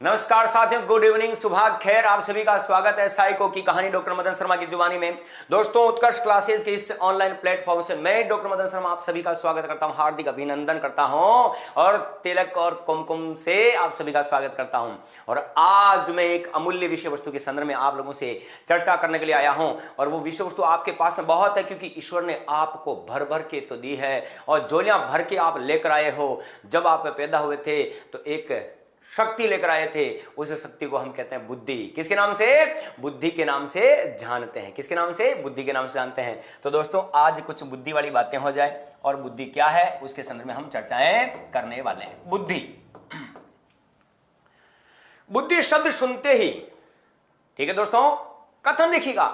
नमस्कार साथियों, good evening, सुबह खैर। आप सभी का स्वागत है साइको की कहानी डॉक्टर मदन शर्मा की जुबानी में। दोस्तों, उत्कर्ष क्लासेस के इस ऑनलाइन प्लेटफॉर्म से मैं डॉक्टर मदन शर्मा आप सभी का स्वागत करता हूं, हार्दिक अभिनंदन करता हूं और तिलक और कुमकुम से आप सभी का स्वागत करता हूं। और आज मैं एक अमूल्य विषय वस्तु के संदर्भ में आप लोगों से चर्चा करने के लिए आया हूं और वो विषय वस्तु आपके पास में बहुत है, क्योंकि ईश्वर ने आपको भर भर के तो दी है और झोलियां भर के आप लेकर आए हो। जब आप पैदा हुए थे तो एक शक्ति लेकर आए थे, उस शक्ति को हम कहते हैं बुद्धि। किसके नाम से? बुद्धि के नाम से जानते हैं। किसके नाम से? बुद्धि के नाम से जानते हैं। तो दोस्तों, आज कुछ बुद्धि वाली बातें हो जाए और बुद्धि क्या है उसके संदर्भ में हम चर्चाएं करने वाले हैं। बुद्धि, बुद्धि शब्द सुनते ही, ठीक है दोस्तों, कथन देखिएगा,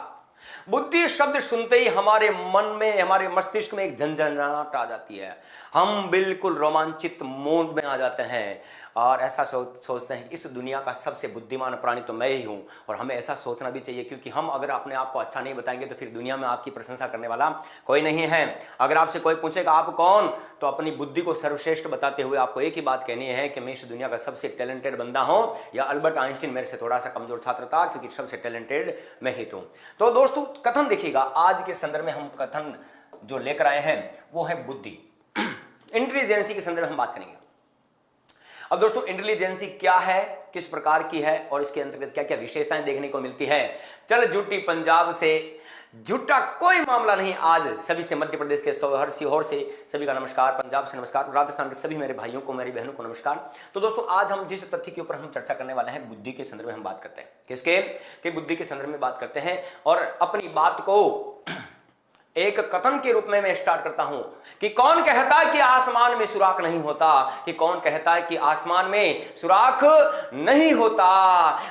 बुद्धि शब्द सुनते ही हमारे मन में, हमारे मस्तिष्क में एक झंझनाहट आ जाती है। हम बिल्कुल रोमांचित मोड में आ जाते हैं और ऐसा सोचते हैं कि इस दुनिया का सबसे बुद्धिमान प्राणी तो मैं ही हूं। और हमें ऐसा सोचना भी चाहिए, क्योंकि हम अगर अपने आप को अच्छा नहीं बताएंगे तो फिर दुनिया में आपकी प्रशंसा करने वाला कोई नहीं है। अगर आपसे कोई पूछेगा आप कौन, तो अपनी बुद्धि को सर्वश्रेष्ठ बताते हुए आपको एक ही बात कहनी है कि मैं इस दुनिया का सबसे टैलेंटेड बंदा हूं, या अल्बर्ट आइंस्टीन मेरे से थोड़ा सा कमजोर छात्र था क्योंकि सबसे टैलेंटेड मैं ही हूं। तो दोस्तों, कथन देखिएगा, आज के संदर्भ में हम कथन जो लेकर आए हैं वो है बुद्धि, इंटेलिजेंसी के संदर्भ में हम बात करेंगे। अब दोस्तों, इंटेलिजेंसी क्या है, किस प्रकार की है और इसके अंतर्गत क्या क्या विशेषताएं देखने को मिलती है। चल झूठी पंजाब से, झूठा कोई मामला नहीं। आज सभी से, मध्य प्रदेश के सीहोर से सभी का नमस्कार, पंजाब से नमस्कार, राजस्थान के सभी मेरे भाइयों को, मेरी बहनों को नमस्कार। तो दोस्तों, आज हम जिस तथ्य के ऊपर हम चर्चा करने वाले हैं, बुद्धि के संदर्भ में हम बात करते हैं। किसके? कि बुद्धि के संदर्भ में बात करते हैं। और अपनी बात को एक कथन के रूप में मैं स्टार्ट करता हूं कि कौन कहता है कि आसमान में सुराख नहीं होता, कि कौन कहता है कि आसमान में सुराख नहीं होता।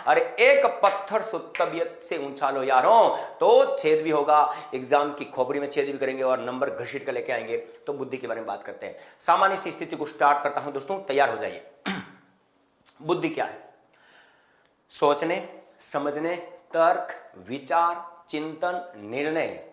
अरे एक पत्थर से तबीयत से उछालो यारों, तो छेद भी होगा, एग्जाम की खोपड़ी में छेद भी करेंगे और नंबर घसीट कर लेके आएंगे। तो बुद्धि के बारे में बात करते हैं। सामान्य सी स्थिति को स्टार्ट करता हूं दोस्तों, तैयार हो जाइए। बुद्धि क्या है? सोचने, समझने, तर्क, विचार, चिंतन, निर्णय।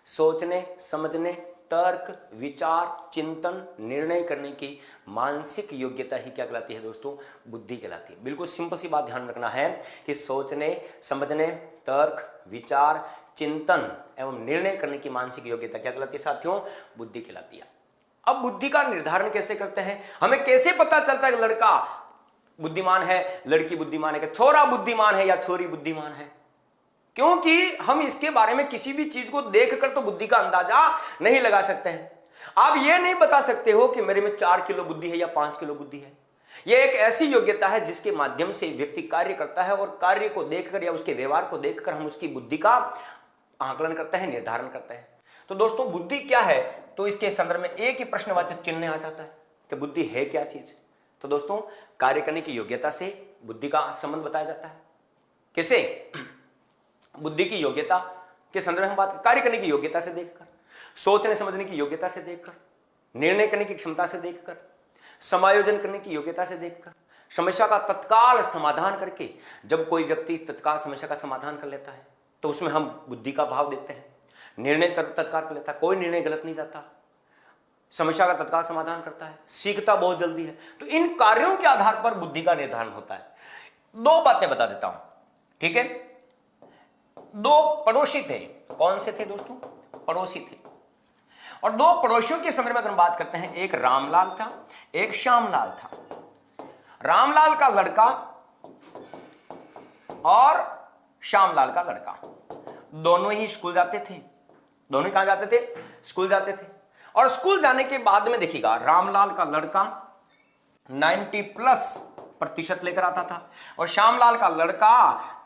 सोचने, समझने, तर्क, विचार, चिंतन, निर्णय करने की मानसिक योग्यता ही क्या कहलाती है दोस्तों? बुद्धि कहलाती है। बिल्कुल सिंपल सी बात ध्यान रखना है कि सोचने, समझने, तर्क, विचार, चिंतन एवं निर्णय करने की मानसिक योग्यता क्या कहलाती है साथियों? बुद्धि कहलाती है। अब बुद्धि का निर्धारण कैसे करते हैं? हमें कैसे पता चलता है कि लड़का बुद्धिमान है, लड़की बुद्धिमान है, छोरा बुद्धिमान है या छोरी बुद्धिमान है? क्योंकि हम इसके बारे में किसी भी चीज को देखकर तो बुद्धि का अंदाजा नहीं लगा सकते हैं। आप ये नहीं बता सकते हो कि मेरे में 4 किलो बुद्धि है या 5 किलो बुद्धि है। यह एक ऐसी योग्यता है जिसके माध्यम से व्यक्ति कार्य करता है और कार्य को देखकर या उसके व्यवहार को देखकर हम उसकी बुद्धि का आकलन करते हैं, निर्धारण करते हैं। तो दोस्तों, बुद्धि क्या है? तो इसके संदर्भ में एक ही प्रश्नवाचक चिन्ह आ जाता है कि बुद्धि है क्या चीज। तो दोस्तों, कार्य करने की योग्यता से बुद्धि का संबंध बताया जाता है। किसे? बुद्धि की योग्यता के संदर्भ में बात, कार्य करने की योग्यता से देखकर, सोचने समझने की योग्यता से देखकर, निर्णय करने की क्षमता से देखकर, समायोजन करने की योग्यता से देखकर, समस्या का तत्काल समाधान करके, जब कोई व्यक्ति तत्काल समस्या का समाधान कर लेता है तो उसमें हम बुद्धि का भाव देखते हैं। निर्णय तत्काल कर लेता है, कोई निर्णय गलत नहीं जाता, समस्या का तत्काल समाधान करता है, सीखता बहुत जल्दी है। तो इन कार्यों के आधार पर बुद्धि का निर्धारण होता है। 2 बातें बता देता हूं, ठीक है? 2 पड़ोसी थे। कौन से थे दोस्तों? पड़ोसी थे। और 2 पड़ोसियों के संदर्भ में अगर हम बात करते हैं, एक रामलाल था, एक श्यामलाल था। रामलाल का लड़का और श्यामलाल का लड़का दोनों ही स्कूल जाते थे। दोनों ही कहां जाते थे? स्कूल जाते थे। और स्कूल जाने के बाद में देखिएगा, रामलाल का लड़का 90+ % लेकर आता था और श्यामलाल का लड़का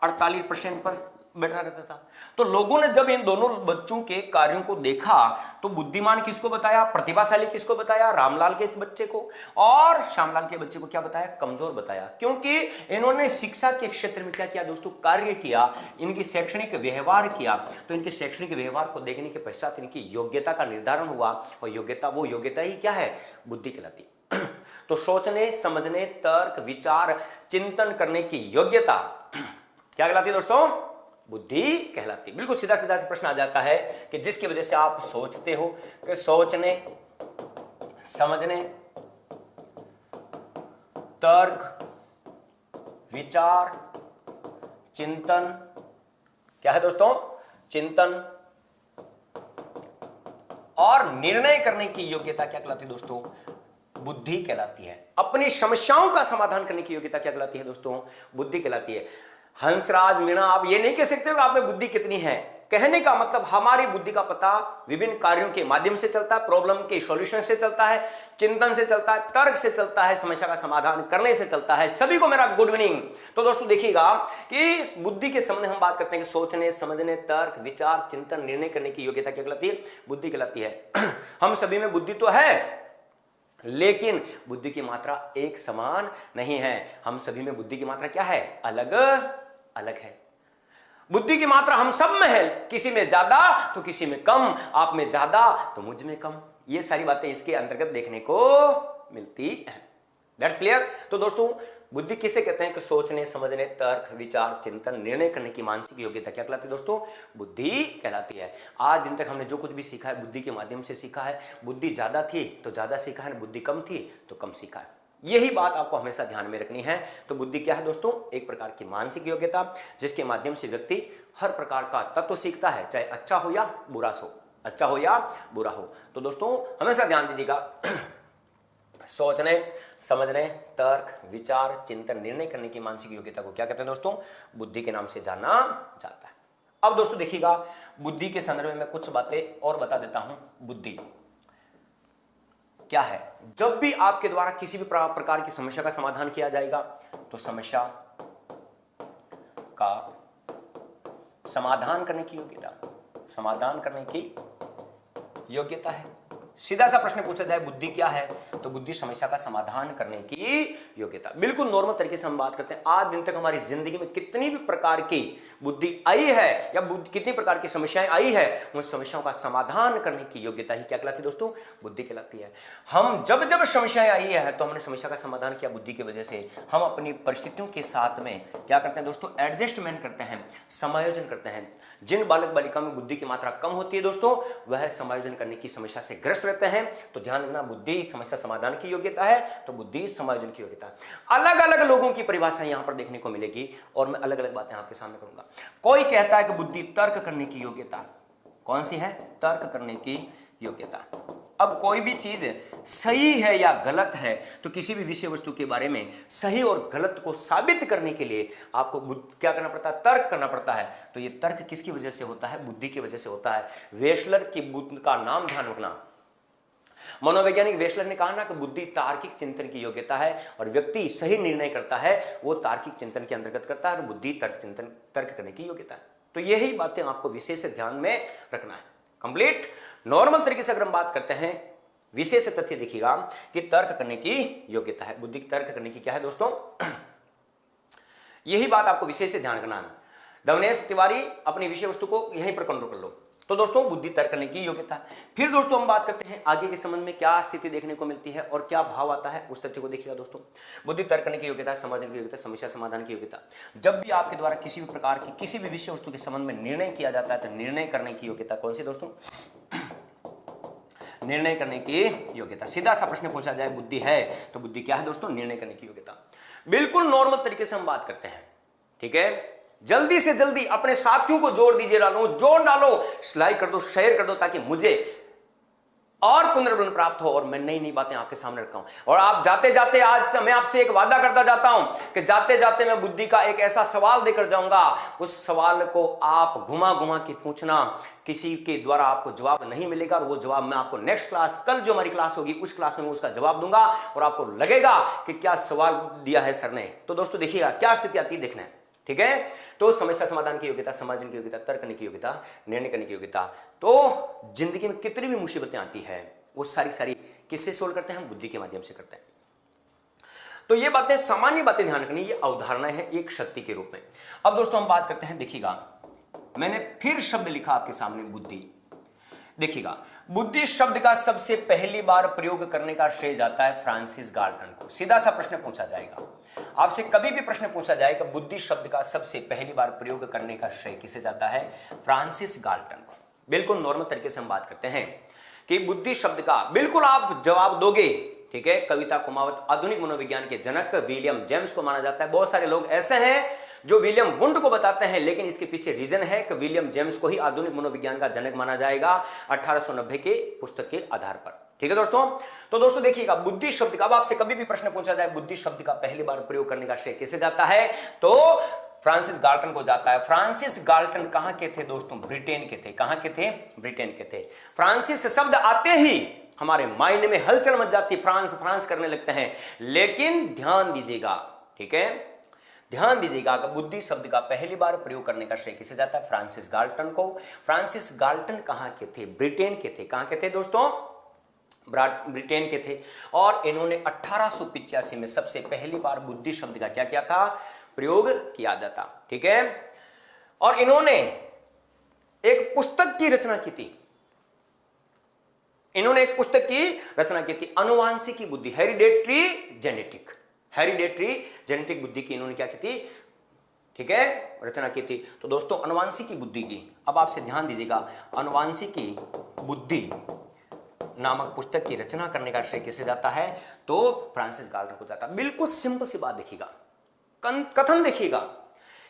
48% पर बैठा रहता था। तो लोगों ने जब इन दोनों बच्चों के कार्यों को देखा तो बुद्धिमान किसको बताया, प्रतिभाशाली किसको बताया? रामलाल के बच्चे को। और श्यामलाल के बच्चे को क्या बताया? कमजोर बताया। क्योंकि इन्होंने शिक्षा के क्षेत्र में क्या किया दोस्तों? कार्य किया, इनकी शैक्षणिक व्यवहार किया। तो इनके शैक्षणिक व्यवहार को देखने के पश्चात इनकी योग्यता का निर्धारण हुआ और वो योग्यता ही क्या है? बुद्धि कहलाती है। तो सोचने, समझने, तर्क, विचार, चिंतन करने की योग्यता क्या कहलाती है दोस्तों? बुद्धि कहलाती। बिल्कुल सीधा सीधा से प्रश्न आ जाता है कि जिसकी वजह से आप सोचते हो कि सोचने, समझने, तर्क, विचार, चिंतन, क्या है दोस्तों, चिंतन और निर्णय करने की योग्यता क्या कहलाती है दोस्तों, बुद्धि कहलाती है। अपनी समस्याओं का समाधान करने की योग्यता क्या कहलाती है दोस्तों, बुद्धि कहलाती है। हंसराज मीणा, आप ये नहीं कह सकते हो कि आप में बुद्धि कितनी है। कहने का मतलब हमारी बुद्धि का पता विभिन्न कार्यों के माध्यम से चलता है, प्रॉब्लम के सॉल्यूशन से चलता है, चिंतन से चलता है, तर्क से चलता है, समस्या का समाधान करने से चलता है। सभी को मेरा गुड इवनिंग। तो दोस्तों देखिएगा कि बुद्धि के संबंध में हम बात करते हैं कि सोचने, समझने, तर्क, विचार, चिंतन, निर्णय करने की योग्यता क्या कहलाती है, बुद्धि कहलाती है। हम सभी में बुद्धि तो है, लेकिन बुद्धि की मात्रा एक समान नहीं है। हम सभी में बुद्धि की मात्रा क्या है, अलग अलग है। बुद्धि की मात्रा हम सब में है, किसी में ज्यादा तो किसी में कम, आप में ज्यादा तो मुझ में कम। ये सारी बातें इसके अंतर्गत देखने को मिलती है। That's clear. तो दोस्तों बुद्धि किसे कहते हैं कि सोचने, समझने, तर्क, विचार, चिंतन, निर्णय करने की मानसिक योग्यता क्या कहलाती है दोस्तों, बुद्धि कहलाती है। आज दिन तक हमने जो कुछ भी सीखा है बुद्धि के माध्यम से सीखा है। बुद्धि ज्यादा थी तो ज्यादा सीखा है, बुद्धि कम थी तो कम सीखा है। यही बात आपको हमेशा ध्यान में रखनी है। तो बुद्धि क्या है दोस्तों, एक प्रकार की मानसिक योग्यता जिसके माध्यम से व्यक्ति हर प्रकार का तत्व सीखता है, चाहे अच्छा हो या बुरा हो, अच्छा हो या बुरा हो। तो दोस्तों हमेशा ध्यान दीजिएगा, सोचने, समझने, तर्क, विचार, चिंतन, निर्णय करने की मानसिक योग्यता को क्या कहते हैं दोस्तों, बुद्धि के नाम से जाना जाता है। अब दोस्तों देखिएगा, बुद्धि के संदर्भ में कुछ बातें और बता देता हूं। बुद्धि क्या है, जब भी आपके द्वारा किसी भी प्रकार की समस्या का समाधान किया जाएगा तो समस्या का समाधान करने की योग्यता, समाधान करने की योग्यता है। सीधा सा प्रश्न पूछा जाए बुद्धि क्या है, तो बुद्धि समस्या का समाधान करने की योग्यता। बिल्कुल नॉर्मल तरीके से हम बात करते हैं। आज दिन तक हमारी जिंदगी में कितनी भी प्रकार की बुद्धि आई है या कितनी प्रकार की समस्याएं आई है, उन समस्याओं का समाधान करने की योग्यता ही क्या कहलाती है दोस्तों, बुद्धि कहलाती है। हम जब जब समस्याएं आई है तो हमने समस्या का समाधान किया बुद्धि की वजह से। हम अपनी परिस्थितियों के साथ में क्या करते हैं दोस्तों, एडजस्टमेंट करते हैं, समायोजन करते हैं। जिन बालक बालिका में बुद्धि की मात्रा कम होती है दोस्तों, वह समायोजन करने की समस्या से ग्रस्त रहते हैं। तो ध्यान रखना, बुद्धि समस्या समाधान की योग्यता है तो बुद्धि समायोजन की योग्यता। अलग अलग लोगों की परिभाषा यहां पर देखने को मिलेगी और मैं अलग अलग बातें आपके सामने करूंगा। कोई कहता है कि बुद्धि तर्क करने की योग्यता, कौन सी है, तर्क करने की योग्यता। अब कोई भी चीज सही है या गलत है तो किसी भी विषय वस्तु के बारे में सही और गलत को साबित करने के लिए आपको क्या करना पड़ता है, तर्क करना पड़ता है। तो ये तर्क किसकी वजह से होता है, बुद्धि की वजह से होता है। वेशलर की बुद्धि का नाम ध्यान रखना। मनोवैज्ञानिक वेशलर ने कहा ना कि बुद्धि तार्किक चिंतन की योग्यता है और व्यक्ति सही निर्णय करता है वो तार्किक चिंतन के अंतर्गत करता है और बुद्धि तर्क करने की योग्यता है। तो यही बातें आपको विशेष ध्यान में रखना है। कंप्लीट नॉर्मल तरीके से अगर हम बात करते हैं, विशेष तथ्य देखिएगा कि तर्क करने की योग्यता है, बुद्धि तर्क करने की क्या है दोस्तों, यही बात आपको विशेष से ध्यान रखना है। दवनेश तिवारी अपनी विषय वस्तु को यहीं पर कंट्रोल कर लो। तो दोस्तों बुद्धि तर्क करने की योग्यता। फिर दोस्तों हम बात करते हैं आगे के संबंध में क्या स्थिति देखने को मिलती है और क्या भाव आता है, उस तथ्य को देखिएगा दोस्तों। बुद्धि तर्क करने की योग्यता, समाधान की योग्यता, समस्या समाधान की योग्यता। जब भी आपके द्वारा किसी भी प्रकार की किसी भी विषय वस्तु के संबंध में निर्णय किया जाता है तो निर्णय करने की योग्यता कौन सी दोस्तों, निर्णय करने की योग्यता। सीधा सा प्रश्न पूछा जाए बुद्धि है तो बुद्धि क्या है दोस्तों, निर्णय करने की योग्यता। बिल्कुल नॉर्मल तरीके से हम बात करते हैं, ठीक है। जल्दी से जल्दी अपने साथियों को जोड़ दीजिए, जोड़ डालो, लाइक कर दो, शेयर कर दो, ताकि मुझे और पुनर्जन्म प्राप्त हो और मैं नई नई बातें आपके सामने रखा हूं। और आप जाते जाते आज मैं आपसे एक वादा करता जाता हूं कि जाते जाते मैं बुद्धि का एक ऐसा सवाल देकर जाऊंगा, उस सवाल को आप घुमा घुमा के पूछना, किसी के द्वारा आपको जवाब नहीं मिलेगा और वो जवाब मैं आपको नेक्स्ट क्लास, कल जो हमारी क्लास होगी उस क्लास में उसका जवाब दूंगा और आपको लगेगा कि क्या सवाल दिया है सर ने। तो दोस्तों देखिएगा क्या स्थिति आती है, देखना है, ठीक है। तो समस्या समाधान की योग्यता, समाधान की योग्यता, तर्क करने की योग्यता, निर्णय करने की योग्यता। तो जिंदगी में कितनी भी मुसीबतें आती है वो सारी किससे सोल्व करते हैं, हम बुद्धि के माध्यम से करते हैं। तो ये बातें सामान्य बातें ध्यान रखनी, ये अवधारणा है एक शक्ति के रूप में। अब दोस्तों हम बात करते हैं, देखिएगा मैंने फिर शब्द लिखा आपके सामने बुद्धि। देखिएगा बुद्धि शब्द का सबसे पहली बार प्रयोग करने का श्रेय जाता है फ्रांसिस गाल्टन को। सीधा सा प्रश्न पूछा जाएगा आपसे, कभी भी प्रश्न पूछा जाए कि बुद्धि शब्द का सबसे पहली बार प्रयोग करने का श्रेय किसे जाता है, फ्रांसिस गाल्टन को। बिल्कुल नॉर्मल तरीके से हम बात करते हैं कि बुद्धि शब्द का बिल्कुल आप जवाब दोगे ठीक है, कविता कुमावत आधुनिक मनोविज्ञान के जनक विलियम जेम्स को माना जाता है। बहुत सारे लोग ऐसे हैं जो विलियम वुंड को बताते हैं, लेकिन इसके पीछे रीजन है कि विलियम जेम्स को ही आधुनिक मनोविज्ञान का जनक माना जाएगा 1890 के पुस्तक के आधार पर। ठीक है दोस्तों, तो दोस्तों देखिएगा, बुद्धि शब्द का, अब आपसे कभी भी प्रश्न पूछा जाए बुद्धि शब्द का पहली बार प्रयोग करने का श्रेय किसे जाता है, तो फ्रांसिस गाल्टन को जाता है। फ्रांसिस गाल्टन कहां के थे दोस्तों, ब्रिटेन के थे। कहां के थे, ब्रिटेन के थे। फ्रांसिस शब्द आते ही हमारे माइंड में हलचल मच जाती, फ्रांस फ्रांस करने लगते हैं। लेकिन ध्यान दीजिएगा, ठीक है, ध्यान दीजिएगा कि बुद्धि शब्द का पहली बार प्रयोग करने का श्रेय किसे जाता है, फ्रांसिस गाल्टन को। फ्रांसिस गाल्टन कहां के थे, ब्रिटेन के थे। कहां के थे दोस्तों, ब्रिटेन के थे। और इन्होंने 1885 में सबसे पहली बार बुद्धि शब्द का क्या किया था, प्रयोग किया था। ठीक है, और इन्होंने एक पुस्तक की रचना की थी। इन्होंने एक पुस्तक की रचना की थी, अनुवांशिकी बुद्धि, हेरिडेटरी जेनेटिक, हेरिडेटरी जेनेटिक बुद्धि की इन्होंने क्या की थी, ठीक है, रचना की थी। तो दोस्तों अनुवांशिकी बुद्धि की, अब आपसे ध्यान दीजिएगा, अनुवांशिकी बुद्धि नामक पुस्तक की रचना करने का श्रेय किसे जाता है, तो फ्रांसिस गाल्टन को जाता है। बिल्कुल सिंपल सी बात देखिएगा, कथन देखिएगा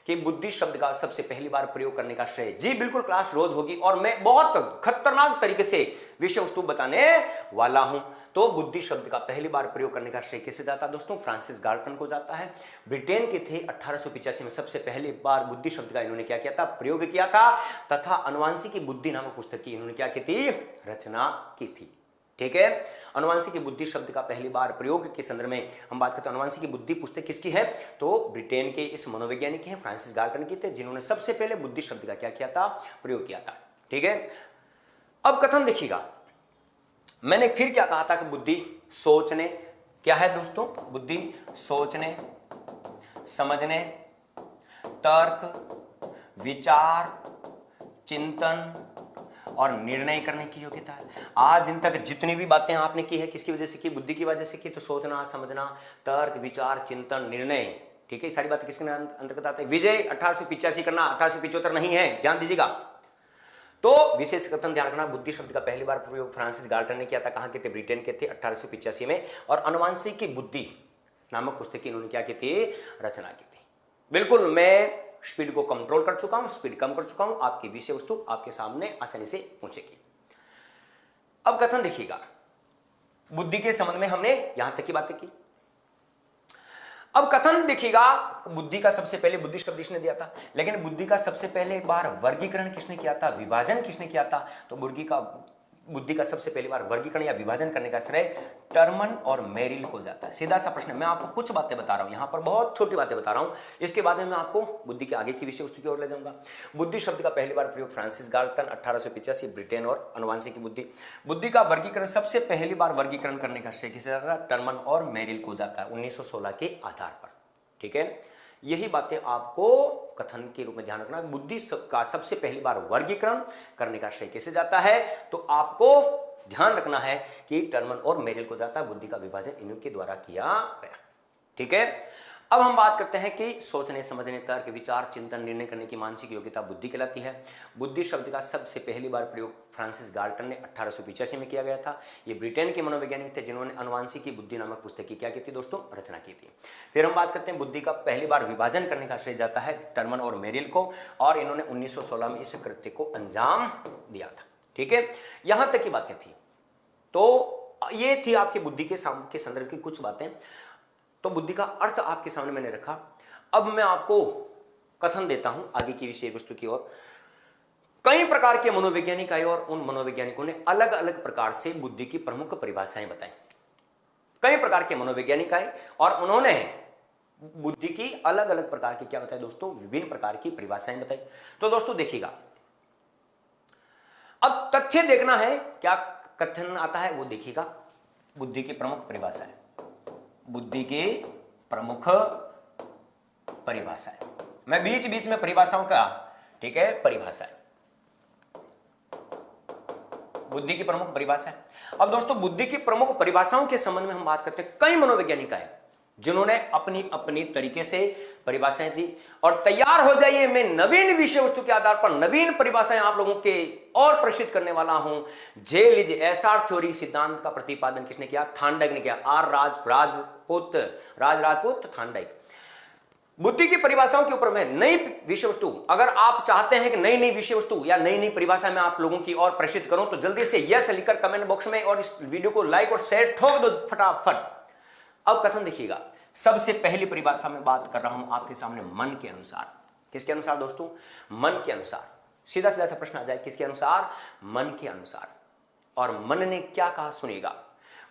कि बुद्धि शब्द का सबसे पहली बार प्रयोग करने का श्रेय, जी बिल्कुल, क्लास रोज होगी और मैं बहुत खतरनाक तरीके से विषय वस्तु बताने वाला हूं। तो बुद्धि शब्द का पहली बार प्रयोग करने का श्रेय किसे जाता है दोस्तों, फ्रांसिस गाल्टन को जाता है। ब्रिटेन के थे, 1885 में सबसे पहली बार बुद्धि शब्द का इन्होंने क्या किया था, प्रयोग किया था, तथा अनुवांशिकी बुद्धि नामक पुस्तक की इन्होंने क्या की थी, रचना की थी। ठीक है, अनुवांशिकी बुद्धि शब्द का पहली बार प्रयोग के संदर्भ में हम बात करते हैं। अनुवांशिकी बुद्धि पुस्तक किसकी है, तो ब्रिटेन के इस मनोवैज्ञानिक हैं, फ्रांसिस गाल्टन की थे, जिन्होंने सबसे पहले बुद्धि शब्द का क्या किया था, प्रयोग किया था। ठीक है, अब कथन देखिएगा, मैंने फिर क्या कहा था कि बुद्धि सोचने, क्या है दोस्तों, बुद्धि सोचने, समझने, तर्क, विचार, चिंतन और निर्णय करने की योग्यता है। आज दिन तक जितनी भी बातें आपने की है किसकी वजह से की, बुद्धि की वजह से की। तो सोचना, समझना, तर्क, विचार, चिंतन, निर्णय, ठीक है, सारी बातें किसके अंतर्गत आते हैं। विजय 1885 करना, 1875 नहीं है, ध्यान दीजिएगा। तो विशेष कथन ध्यान रखना, बुद्धि शब्द का पहली बार प्रयोग फ्रांसिस गाल्टन ने किया था। कहां के थे, ब्रिटेन के थे, 1885 में। और अनुवांशिकी बुद्धि नामक पुस्तक की इन्होंने क्या की थी, रचना की थी। बिल्कुल, मैं स्पीड को कंट्रोल कर चुका हूं, स्पीड कम कर चुका हूं, आपकी विषय वस्तु आपके सामने आसानी से पहुंचेगी। अब कथन देखिएगा, बुद्धि के संबंध में हमने यहां तक की बातें की। अब कथन देखिएगा, बुद्धि का सबसे पहले बुद्धि शब्द इसने दिया था, लेकिन बुद्धि का सबसे पहले बार वर्गीकरण किसने किया था, विभाजन किसने किया था, तो बुद्धि का सबसे पहली बार वर्गीकरण या विभाजन करने का श्रेय टर्मन और मेरिल को जाता है। सीधा सा प्रश्न, मैं आपको कुछ बातें बता रहा हूं, यहां पर बहुत छोटी बातें बता रहा हूं, इसके बाद में मैं आपको बुद्धि के आगे की विषय वस्तु की ओर ले जाऊंगा। बुद्धि शब्द का पहली बार प्रयोग फ्रांसिस गाल्टन, 1885, ब्रिटेन। और अनुवांशिकी बुद्धि का वर्गीकरण, सबसे पहली बार वर्गीकरण करने का श्रेय किसे जाता है, टर्मन और मेरिल को जाता है, 1916 के आधार पर। ठीक है, यही बातें आपको कथन के रूप में ध्यान रखना। बुद्धि का सबसे पहली बार वर्गीकरण करने का श्रेय किसे जाता है, तो आपको ध्यान रखना है कि टर्मन और मेरिल को जाता है। बुद्धि का विभाजन इन्हीं के द्वारा किया गया। ठीक है, अब हम बात करते हैं कि सोचने, समझने, तर्क, विचार, चिंतन, निर्णय करने की मानसिक योग्यता बुद्धि कहलाती है। बुद्धि शब्द का सबसे पहली बार प्रयोग फ्रांसिस गाल्टन ने 1885 में किया गया था। ये ब्रिटेन के मनोवैज्ञानिक थे, जिन्होंने अनुवांशिकी बुद्धि नामक पुस्तक की क्या की थी दोस्तों, रचना की थी। फिर हम बात करते हैं, बुद्धि का पहली बार विभाजन करने का श्रेय जाता है टर्मन और मेरिल को, और इन्होंने 1916 में इस कृत्य को अंजाम दिया था। ठीक है, यहां तक की बातें थी। तो ये थी आपकी बुद्धि के संदर्भ की कुछ बातें। तो बुद्धि का अर्थ आपके सामने मैंने रखा। अब मैं आपको कथन देता हूं आगे की विषय वस्तु की ओर। कई प्रकार के मनोवैज्ञानिक आए और उन मनोवैज्ञानिकों ने अलग अलग प्रकार से बुद्धि की प्रमुख परिभाषाएं बताई। कई प्रकार के मनोवैज्ञानिक आए और उन्होंने बुद्धि की अलग अलग प्रकार की क्या बताई दोस्तों, विभिन्न प्रकार की परिभाषाएं बताई। तो दोस्तों देखिएगा, अब तथ्य देखना है, क्या कथन आता है वो देखिएगा। बुद्धि की प्रमुख परिभाषाएं, बुद्धि की प्रमुख परिभाषाएं, मैं बीच बीच में परिभाषाओं का, ठीक है, परिभाषाएं, बुद्धि की प्रमुख परिभाषाएं। अब दोस्तों बुद्धि की प्रमुख परिभाषाओं के संबंध में हम बात करते हैं। कई मनोवैज्ञानिक आए, जिन्होंने अपनी अपनी तरीके से परिभाषाएं दी। और तैयार हो जाइए, मैं नवीन विषय वस्तु के आधार पर नवीन परिभाषाएं आप लोगों के और प्रस्तुत करने वाला हूं। जे लीजिए, एसआर थ्योरी सिद्धांत का प्रतिपादन किसने किया? थार्नडाइक ने किया। राजपूत थार्नडाइक। बुद्धि की परिभाषाओं के ऊपर में नई विषय वस्तु, अगर आप चाहते हैं कि नई नई विषय वस्तु या नई नई परिभाषा में आप लोगों की और प्रस्तुत करूं तो जल्दी से यस लिखकर कमेंट बॉक्स में और इस वीडियो को लाइक और शेयर ठोक दो फटाफट। अब कथन देखिएगा, सबसे पहली परिभाषा में बात कर रहा हूं आपके सामने मन के अनुसार। किसके अनुसार दोस्तों? मन के अनुसार। सीधा सीधा सा प्रश्न आ जाए, किसके अनुसार? मन के अनुसार। और मन ने क्या कहा सुनिएगा,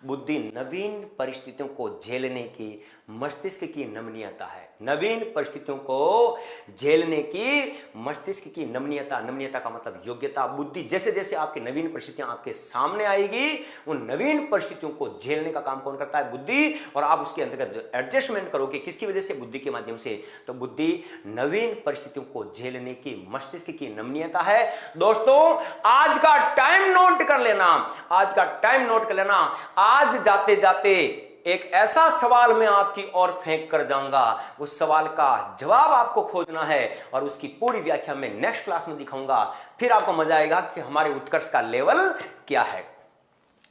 बुद्धि नवीन परिस्थितियों को झेलने की मस्तिष्क की नमनीयता है। नवीन परिस्थितियों को झेलने की मस्तिष्क की नमनीयता, नमनीयता का मतलब योग्यता। बुद्धि जैसे जैसे आपकी नवीन परिस्थितियां आपके सामने आएगी, उन नवीन परिस्थितियों को झेलने का काम कौन करता है? बुद्धि। और आप उसके अंतर्गत एडजस्टमेंट करोगे, किसकी वजह से? बुद्धि के माध्यम से। तो बुद्धि नवीन परिस्थितियों को झेलने की मस्तिष्क की नमनीयता है। दोस्तों आज का टाइम नोट कर लेना, आज का टाइम नोट कर लेना। आज जाते जाते एक ऐसा सवाल मैं आपकी ओर फेंक कर जाऊंगा, उस सवाल का जवाब आपको खोजना है और उसकी पूरी व्याख्या मैं नेक्स्ट क्लास में दिखाऊंगा। फिर आपको मजा आएगा कि हमारे उत्कर्ष का लेवल क्या है।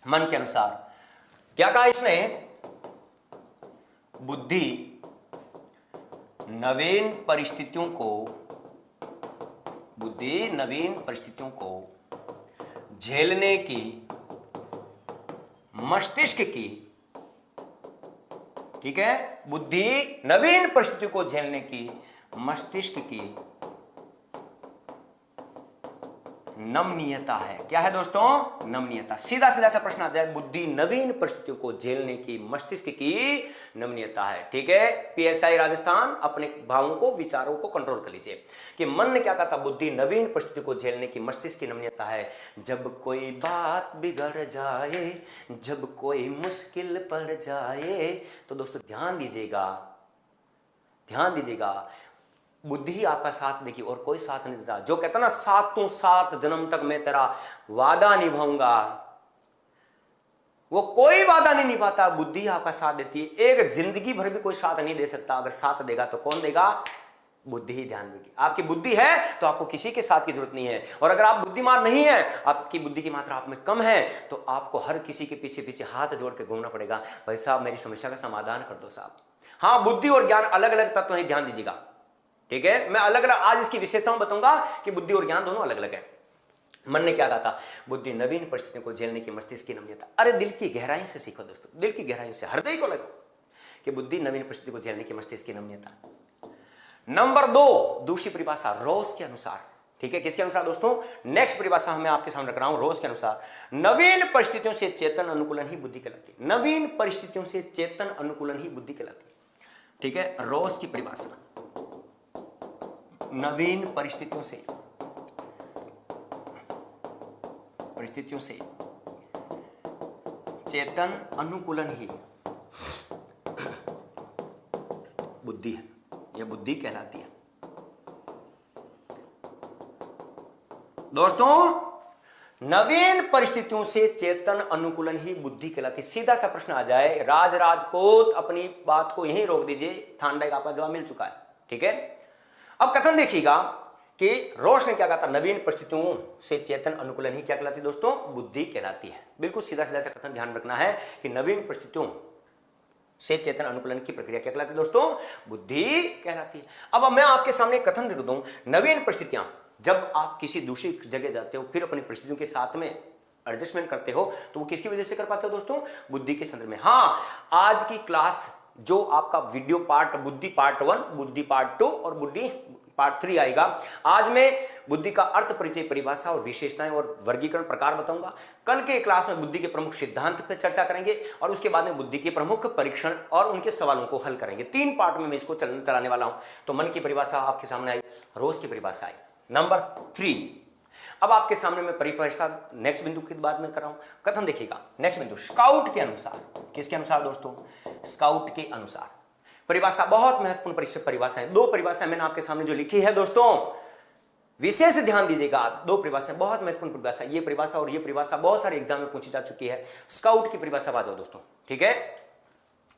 मन के अनुसार क्या कहा इसने? बुद्धि नवीन परिस्थितियों को झेलने की मस्तिष्क की, ठीक है, बुद्धि नवीन परिस्थितियों को झेलने की मस्तिष्क की नमनीयता है। क्या है दोस्तों? नमनीयता। सीधा सीधा सा प्रश्न आ जाए, बुद्धि नवीन परिस्थितियों को झेलने की मस्तिष्क की नमनीयता है। ठीक है, पीएसआई राजस्थान, अपने भावों को, विचारों को कंट्रोल कर लीजिए कि मन ने क्या कहा था? बुद्धि नवीन परिस्थितियों को झेलने की मस्तिष्क की नमनीयता है। जब कोई बात बिगड़ जाए, जब कोई मुश्किल पड़ जाए, तो दोस्तों ध्यान दीजिएगा, ध्यान दीजिएगा, बुद्धि आपका साथ देगी और कोई साथ नहीं देता। जो कहता ना, 7 जन्म तक मैं तेरा वादा निभाऊंगा, वो कोई वादा नहीं निभाता, बुद्धि आपका साथ देती है। एक जिंदगी भर भी कोई साथ नहीं दे सकता। अगर साथ देगा तो कौन देगा? बुद्धि ही ध्यान देगी। आपकी बुद्धि है तो आपको किसी के साथ की जरूरत नहीं है। और अगर आप बुद्धिमान नहीं है, आपकी बुद्धि की मात्रा आप में कम है, तो आपको हर किसी के पीछे पीछे हाथ जोड़ के घूमना पड़ेगा। भाई साहब मेरी समस्या का समाधान कर दो साहब। हाँ, बुद्धि और ज्ञान अलग अलग तत्व हैं, ध्यान दीजिएगा। ठीक है, मैं अलग अलग आज इसकी विशेषताओं बताऊंगा कि बुद्धि और ज्ञान दोनों अलग अलग है। मन ने क्या कहा था? बुद्धि नवीन परिस्थितियों को झेलने की मस्तिष्क की नमनीयता। अरे दिल की गहराई से सीखो दोस्तों, दिल की गहराई से, हृदय को लगाओ कि बुद्धि नवीन परिस्थिति को झेलने की मस्तिष्क की नमनीयता। नंबर 2, दूसरी परिभाषा रोज के अनुसार। ठीक है, किसके अनुसार दोस्तों? नेक्स्ट परिभाषा मैं आपके सामने रख रहा हूं, रोज के अनुसार। नवीन परिस्थितियों से चेतन अनुकूलन ही बुद्धि कहलाती है। नवीन परिस्थितियों से चेतन अनुकूलन ही बुद्धि कहलाती है। ठीक है, रोज की परिभाषा, नवीन परिस्थितियों से चेतन अनुकूलन ही बुद्धि है, यह बुद्धि कहलाती है। दोस्तों नवीन परिस्थितियों से चेतन अनुकूलन ही बुद्धि कहलाती है। सीधा सा प्रश्न आ जाए, राजपूत अपनी बात को यहीं रोक दीजिए, थार्नडाइक आपका जवाब मिल चुका है। ठीक है, अब कथन देखिएगा कि रोश ने क्या कहा था? नवीन परिस्थितियों से चेतन अनुकूलन ही क्या कहलाती है दोस्तों? बुद्धि कहलाती है। बिल्कुल सीधा सीधा सा कथन ध्यान रखना है कि नवीन परिस्थितियों से चेतन अनुकूलन की प्रक्रिया क्या कहलाती है दोस्तों? बुद्धि कहलाती है। अब मैं आपके सामने कथन रख दूं, नवीन परिस्थितियां, जब आप किसी दूसरी जगह जाते हो, फिर अपनी परिस्थितियों के साथ में एडजस्टमेंट करते हो, तो वो किसकी वजह से कर पाते हो दोस्तों? बुद्धि के संदर्भ में। हाँ, आज की क्लास जो आपका वीडियो पार्ट, बुद्धि पार्ट 1, बुद्धि पार्ट 2 और बुद्धि पार्ट 3 आएगा। आज मैं बुद्धि का अर्थ, परिचय, परिभाषा और विशेषताएं और वर्गीकरण प्रकार बताऊंगा। कल के क्लास में बुद्धि के प्रमुख सिद्धांत पर चर्चा करेंगे और उसके बाद में बुद्धि के प्रमुख परीक्षण और उनके सवालों को हल करेंगे। 3 पार्ट में मैं इसको चलाने वाला हूं। तो मन की परिभाषा आपके सामने आई, रोज की परिभाषा आई। नंबर 3, अब आपके सामने मैं परिभाषा नेक्स्ट बिंदु के बाद में कर रहा हूं। कथन देखिएगा, नेक्स्ट बिंदु स्काउट के अनुसार। किसके अनुसार दोस्तों? स्काउट के अनुसार। परिभाषा बहुत महत्वपूर्ण परिभाषाएं, 2 परिभाषाएं मैंने आपके सामने जो लिखी है दोस्तों, विशेष ध्यान दीजिएगा। 2 परिभाषाएं बहुत महत्वपूर्ण परिभाषा, ये परिभाषा और ये परिभाषा बहुत सारे एग्जाम में पूछी जा चुकी है। स्काउट की परिभाषा आ जाओ दोस्तों। ठीक है,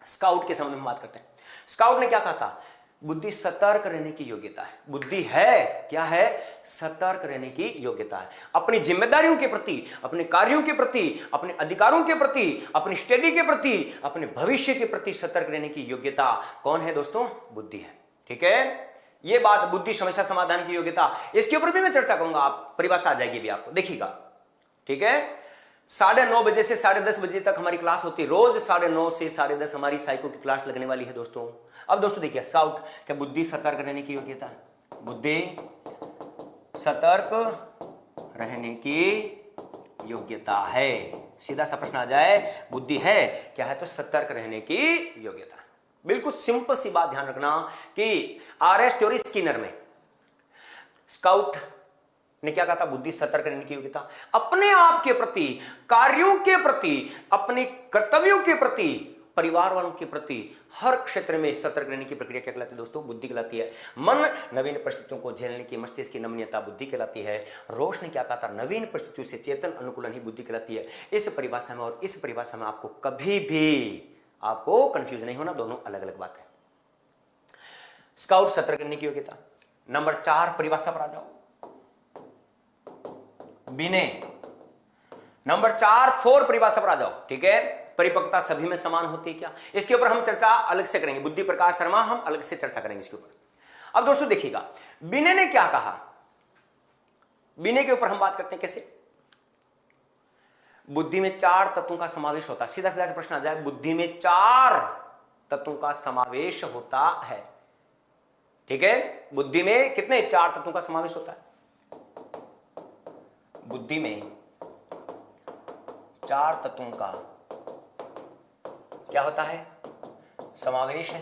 स्काउट के संबंध में बात करते हैं। स्काउट ने क्या कहा था? बुद्धि सतर्क रहने की योग्यता है। बुद्धि है क्या है? सतर्क रहने की योग्यता है। अपनी जिम्मेदारियों के प्रति, अपने कार्यों के प्रति, अपने अधिकारों के प्रति, अपनी स्टडी के प्रति, अपने भविष्य के प्रति सतर्क रहने की योग्यता कौन है दोस्तों? बुद्धि है। ठीक है, यह बात बुद्धि समस्या समाधान की योग्यता, इसके ऊपर भी मैं चर्चा करूंगा, आप परिभाषा आ जाएगी भी आपको, देखिएगा। ठीक है, 9:30 बजे से 10:30 बजे तक हमारी क्लास होती है। रोज 9:30 से 10:30 हमारी साइको की क्लास लगने वाली है दोस्तों। अब दोस्तों देखिए, स्काउट क्या बुद्धि सतर्क रहने की योग्यता है? बुद्धि सतर्क रहने की योग्यता है। सीधा सा प्रश्न आ जाए, बुद्धि है क्या है? तो सतर्क रहने की योग्यता। बिल्कुल सिंपल सी बात ध्यान रखना कि आरएस थ्योरी स्किनर में स्काउट ने क्या कहा था? बुद्धि सतर्क रहने की योग्यता। अपने आप के प्रति, कार्यों के प्रति, अपने कर्तव्यों के प्रति, परिवार वालों के प्रति, हर क्षेत्र में सतर्क रहने की प्रक्रिया क्या कहलाती है दोस्तों? बुद्धि कहलाती है। मन नवीन परिस्थितियों को झेलने की मस्तिष्क की नमनीयता बुद्धि कहलाती है। रोश ने क्या कहा था? नवीन परिस्थितियों से चेतन अनुकूलन ही बुद्धि कहलाती है। इस परिभाषा में और इस परिभाषा में आपको कभी भी आपको कंफ्यूज नहीं होना, दोनों अलग अलग बात है। स्काउट सतर्क रहने की योग्यता। नंबर 4 परिभाषा पर आ जाओ, विनय। नंबर 4 परिभाषा पर आ जाओ। ठीक है, परिपक्वता सभी में समान होती है क्या? इसके ऊपर हम चर्चा अलग से करेंगे, बुद्धि प्रकाश शर्मा हम अलग से चर्चा करेंगे इसके ऊपर। अब दोस्तों देखिएगा, विनय ने क्या कहा? विनय के ऊपर हम बात करते हैं कैसे? बुद्धि में 4 तत्वों का समावेश होता है। सीधा सीधा प्रश्न आ जाए, बुद्धि में 4 तत्वों का समावेश होता है। ठीक है, बुद्धि में कितने? 4 तत्वों का समावेश होता है। बुद्धि में 4 तत्वों का क्या होता है? समावेश है,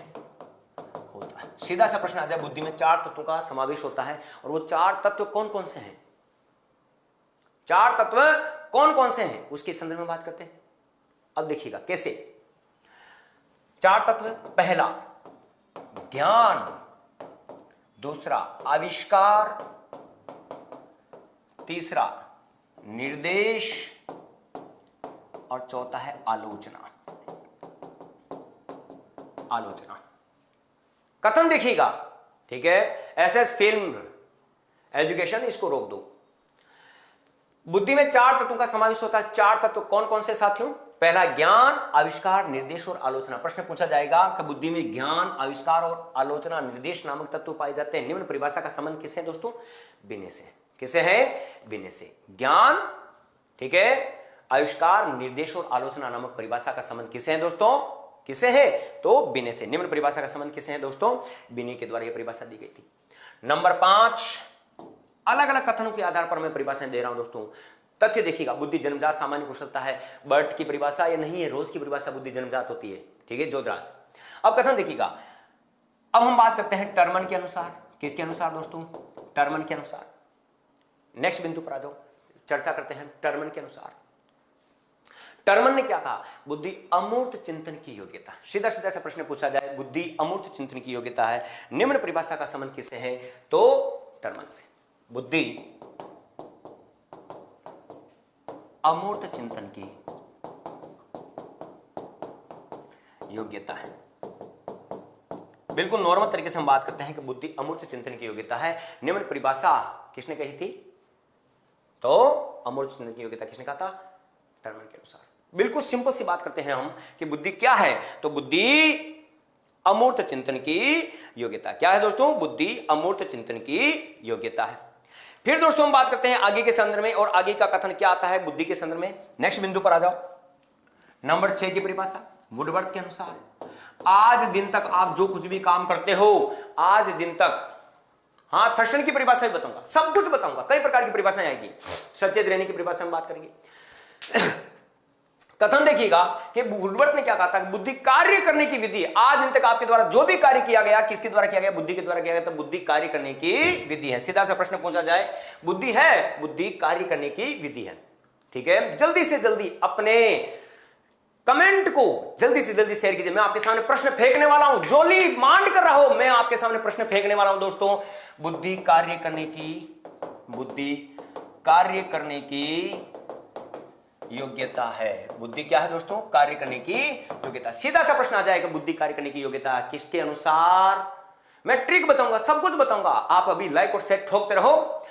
होता है। सीधा सा प्रश्न आ जाए, बुद्धि में 4 तत्वों का समावेश होता है, और वो 4 तत्व कौन कौन से हैं? 4 तत्व कौन कौन से हैं उसके संदर्भ में बात करते हैं। अब देखिएगा कैसे 4 तत्व। पहला ज्ञान, दूसरा आविष्कार, तीसरा निर्देश, और चौथा है आलोचना। आलोचना कथन देखिएगा। ठीक है, एसएस फिल्म एजुकेशन, इसको रोक दो। बुद्धि में 4 तत्वों का समावेश होता है। 4 तत्व कौन कौन से साथियों? पहला ज्ञान, आविष्कार, निर्देश और आलोचना। प्रश्न पूछा जाएगा कि बुद्धि में ज्ञान, आविष्कार और आलोचना, निर्देश नामक तत्व पाए जाते हैं। निम्न परिभाषा का संबंध किसे है दोस्तों? विनय से। किसे है? विनय से। ज्ञान, ठीक है, आविष्कार, निर्देश और आलोचना नामक परिभाषा का संबंध किसे है दोस्तों? किसे है? तो विनय से। निम्न परिभाषा का संबंध किसे है दोस्तों? विनय के द्वारा यह परिभाषा दी गई थी। नंबर 5, अलग अलग कथनों के आधार पर मैं परिभाषाएं दे रहा हूं दोस्तों। तथ्य देखिएगा, बुद्धि जन्मजात सामान्य कुशलता है। बर्ट की परिभाषा ये नहीं है, रोज की परिभाषा बुद्धि जन्मजात होती है। ठीक है, जोधराज। अब कथन देखिएगा, अब हम बात करते हैं टर्मन के अनुसार। किसके अनुसार दोस्तों? टर्मन के अनुसार। नेक्स्ट बिंदु पर आ जाओ, चर्चा करते हैं टर्मन के अनुसार। टर्मन ने क्या कहा? बुद्धि अमूर्त चिंतन की योग्यता। सीधा सीधा सा प्रश्न पूछा जाए, बुद्धि अमूर्त चिंतन की योग्यता है। निम्न परिभाषा का संबंध किससे है? तो टर्मन से। बुद्धि अमूर्त चिंतन की योग्यता है। बिल्कुल नॉर्मल तरीके से हम बात करते हैं कि बुद्धि अमूर्त चिंतन की योग्यता है। निम्न परिभाषा किसने कही थी? तो अमूर्त चिंतन की योग्यता किसने कहा था? टर्मन के अनुसार। बिल्कुल सिंपल सी बात करते हैं हम कि बुद्धि क्या है? तो बुद्धि अमूर्त चिंतन की योग्यता। क्या है दोस्तों? बुद्धि अमूर्त चिंतन की योग्यता है। फिर दोस्तों हम बात करते हैं आगे के संदर्भ में, और आगे का कथन क्या आता है बुद्धि के संदर्भ में। नेक्स्ट बिंदु पर आ जाओ, नंबर 6 की परिभाषा वुडवर्थ के अनुसार। आज दिन तक आप जो कुछ भी काम करते हो, आज दिन तक, हाँ थर्शन की परिभाषा भी बताऊंगा, सब कुछ बताऊंगा, कई प्रकार की परिभाषाएं आएगी। सचेत रहने की परिभाषा में बात करेंगे। कथन देखिएगा कि वुडवर्थ ने क्या कहा था कि बुद्धि कार्य करने की विधि। आज दिन तक आपके द्वारा जो भी कार्य किया गया, किसके द्वारा किया गया? बुद्धि के द्वारा किया गया। तो बुद्धि कार्य करने की विधि है। सीधा सा प्रश्न पूछा जाए, बुद्धि है, बुद्धि कार्य करने की विधि है। ठीक है, जल्दी से जल्दी अपने कमेंट को जल्दी से जल्दी शेयर कीजिए। मैं आपके सामने प्रश्न फेंकने वाला हूं, जो भी मांड कर रहा हो, मैं आपके सामने प्रश्न फेंकने वाला हूं दोस्तों। बुद्धि कार्य करने की, बुद्धि कार्य करने की योग्यता है। बुद्धि क्या है दोस्तों? कार्य करने की योग्यता। सीधा सा प्रश्न आ जाएगा, बुद्धि कार्य करने की योग्यता किसके अनुसार? मैं ट्रिक बताऊंगा, सब कुछ बताऊंगा, आप अभी लाइक और सेट ठोकते रहो।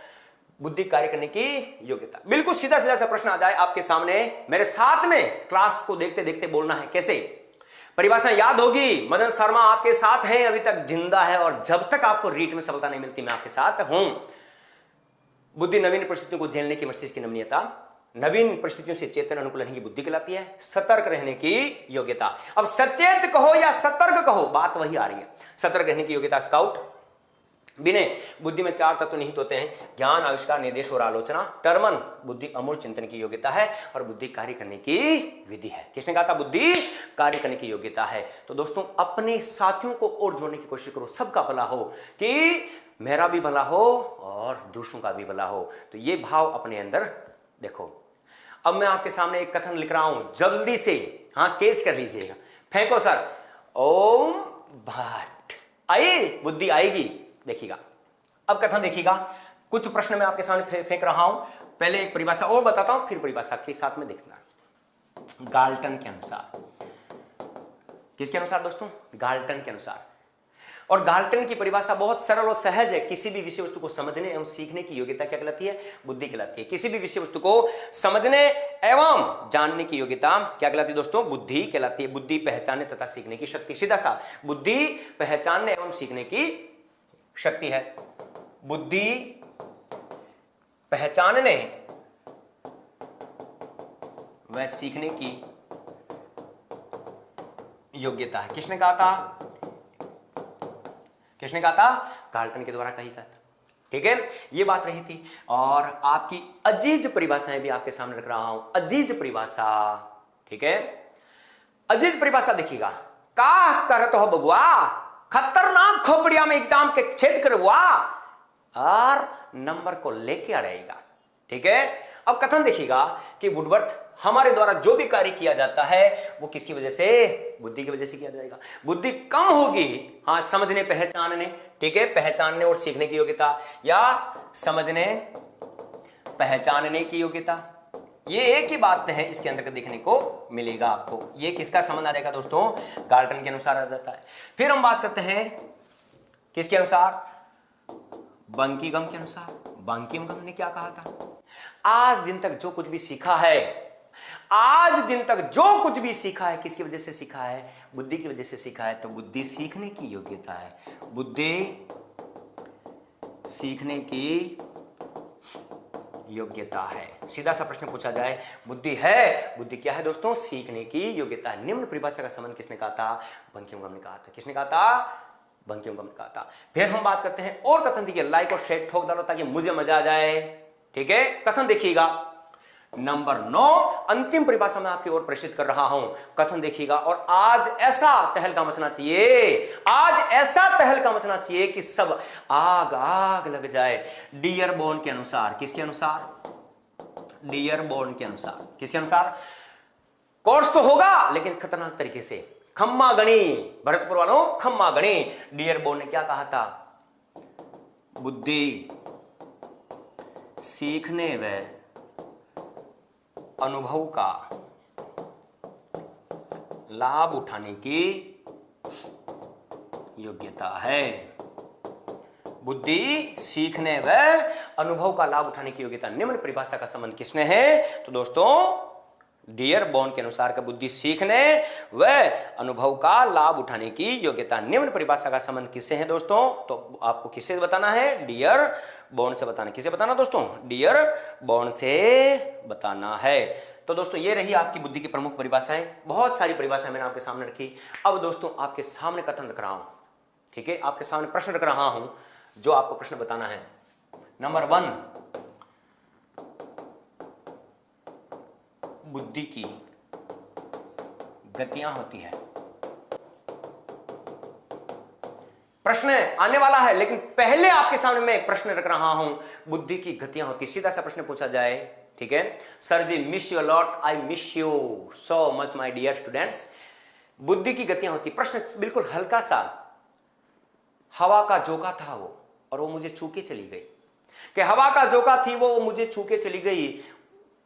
बुद्धि कार्य करने की योग्यता, बिल्कुल सीधा सीधा सा प्रश्न आ जाए आपके सामने, मेरे साथ में क्लास को देखते देखते बोलना है। कैसे? परिभाषा याद होगी। मदन शर्मा आपके साथ हैं, अभी तक जिंदा है, और जब तक आपको रीट में सफलता नहीं मिलती मैं आपके साथ हूं। बुद्धि नवीन परिस्थितियों को झेलने की मस्तिष्क की नमनीयता, नवीन परिस्थितियों से चेतन अनुकूल रहने की बुद्धि कहलाती है। सतर्क रहने की योग्यता, अब सचेत कहो या सतर्क कहो, बात वही आ रही है। सतर्क रहने की योग्यता स्काउट। विनय, बुद्धि में 4 तत्व निहित होते हैं, ज्ञान, आविष्कार, निर्देश और आलोचना। टर्मन, बुद्धि अमूल चिंतन की योग्यता है, और बुद्धि कार्य करने की विधि है। किसने कहा था? बुद्धि कार्य करने की योग्यता है। तो दोस्तों अपने साथियों को और जोड़ने की कोशिश करो, सबका भला हो, कि मेरा भी भला हो और दूसरों का भी भला हो। तो ये भाव अपने अंदर देखो। अब मैं आपके सामने एक कथन लिख रहा हूं, जल्दी से हाँ कैच कर लीजिएगा। फेंको सर। ओम भट्ट, आई बुद्धि आएगी, देखिएगा। अब कथन देखिएगा, कुछ प्रश्न मैं आपके सामने फेंक रहा हूं। पहले एक परिभाषा और बताता हूं, फिर परिभाषा के साथ में देखना। गाल्टन के अनुसार, किसके अनुसार दोस्तों? गाल्टन के अनुसार। और गाल्टन की परिभाषा बहुत सरल और सहज है। किसी भी विषय वस्तु को समझने एवं सीखने की योग्यता क्या कहलाती है? बुद्धि कहलाती है। किसी भी विषय वस्तु को समझने एवं जानने की योग्यता क्या कहलाती है दोस्तों? बुद्धि कहलाती है। बुद्धि पहचानने तथा सीखने की शक्ति। सीधा सा, बुद्धि पहचानने एवं सीखने की शक्ति है। बुद्धि पहचानने व सीखने की योग्यता है। किसने कहा था? किसने कहा था? गाल्टन के द्वारा कही था। ठीक है, ये बात रही थी। और आपकी अजीज परिभाषाएं भी आपके सामने रख रहा हूं। अजीज परिभाषा, ठीक है, अजीज परिभाषा देखिएगा। का करत हो बबुआ, खतरनाक खोपड़िया में एग्जाम के छेद कर हुआ और नंबर को लेके आ रहेगा। ठीक है, अब कथन देखिएगा कि वुडवर्थ, हमारे द्वारा जो भी कार्य किया जाता है वो किसकी वजह से? बुद्धि की वजह से किया जाएगा। बुद्धि कम होगी हाँ समझने पहचानने, ठीक है, पहचानने और सीखने की योग्यता, या समझने पहचानने की योग्यता, ये एक ही बात है इसके अंदर देखने को मिलेगा आपको। ये किसका संबंध आ जाएगा दोस्तों? गाल्टन के अनुसार आ जाता है। फिर हम बात करते हैं किसके अनुसार? बंकिंघम के अनुसार। बंकिंघम ने क्या कहा था? आज दिन तक जो कुछ भी सीखा है, आज दिन तक जो कुछ भी सीखा है, किसकी वजह से सीखा है? बुद्धि की वजह से सीखा है। तो बुद्धि सीखने की योग्यता है। बुद्धि सीखने की योग्यता है। सीधा सा प्रश्न पूछा जाए, बुद्धि है, बुद्धि क्या है दोस्तों? सीखने की योग्यता है। निम्न परिभाषा का संबंध किसने कहा था? बंकिंघम ने कहा था। किसने कहा था? बंकिंघम ने कहा था। फिर हम बात करते हैं और कथन देखिए, लाइक और शेयर ठोक डालो ताकि मुझे मजा आ जाए। ठीक है, कथन देखिएगा नंबर 9, अंतिम परिभाषा में आपकी ओर प्रेषित कर रहा हूं। कथन देखिएगा, और आज ऐसा तहलका मचना चाहिए, आज ऐसा तहलका मचना चाहिए कि सब आग आग लग जाए। डियर बोर्न के अनुसार, किसके अनुसार? डियर बोर्न के अनुसार। किसके अनुसार? कोर्स तो होगा लेकिन खतरनाक तरीके से। खम्मा गणी, भरतपुर वालों खम्मा गणी। डियर बोर्न ने क्या कहा था? बुद्धि सीखने व अनुभव का लाभ उठाने की योग्यता है। बुद्धि सीखने व अनुभव का लाभ उठाने की योग्यता। निम्न परिभाषा का संबंध किसने है? तो दोस्तों डियर बोर्न के अनुसार का बुद्धि सीखने व अनुभव का लाभ उठाने की योग्यता। निम्न परिभाषा का संबंध किससे है दोस्तों? तो आपको किससे बताना है? डियर बोर्न से बताना। किसे बताना दोस्तों? डियर बोर्न से बताना है। तो दोस्तों ये रही आपकी बुद्धि की प्रमुख परिभाषाएं। बहुत सारी परिभाषाएं मैंने आपके सामने रखी। अब दोस्तों आपके सामने कथन रख रहा हूं, ठीक है, आपके सामने प्रश्न रख रहा हूं जो आपको प्रश्न बताना है। नंबर 1, बुद्धि की गतियां होती है। प्रश्न आने वाला है लेकिन पहले आपके सामने मैं प्रश्न रख रहा हूं, बुद्धि की गतियां होती। सीधा सा प्रश्न पूछा जाए, ठीक है, sir ji miss you lot, I miss you so much my dear students. बुद्धि की गतियां होती। प्रश्न बिल्कुल हल्का सा, हवा का झोंका था वो और वो मुझे छू के चली गई, कि हवा का झोंका थी वो मुझे छू के चली गई।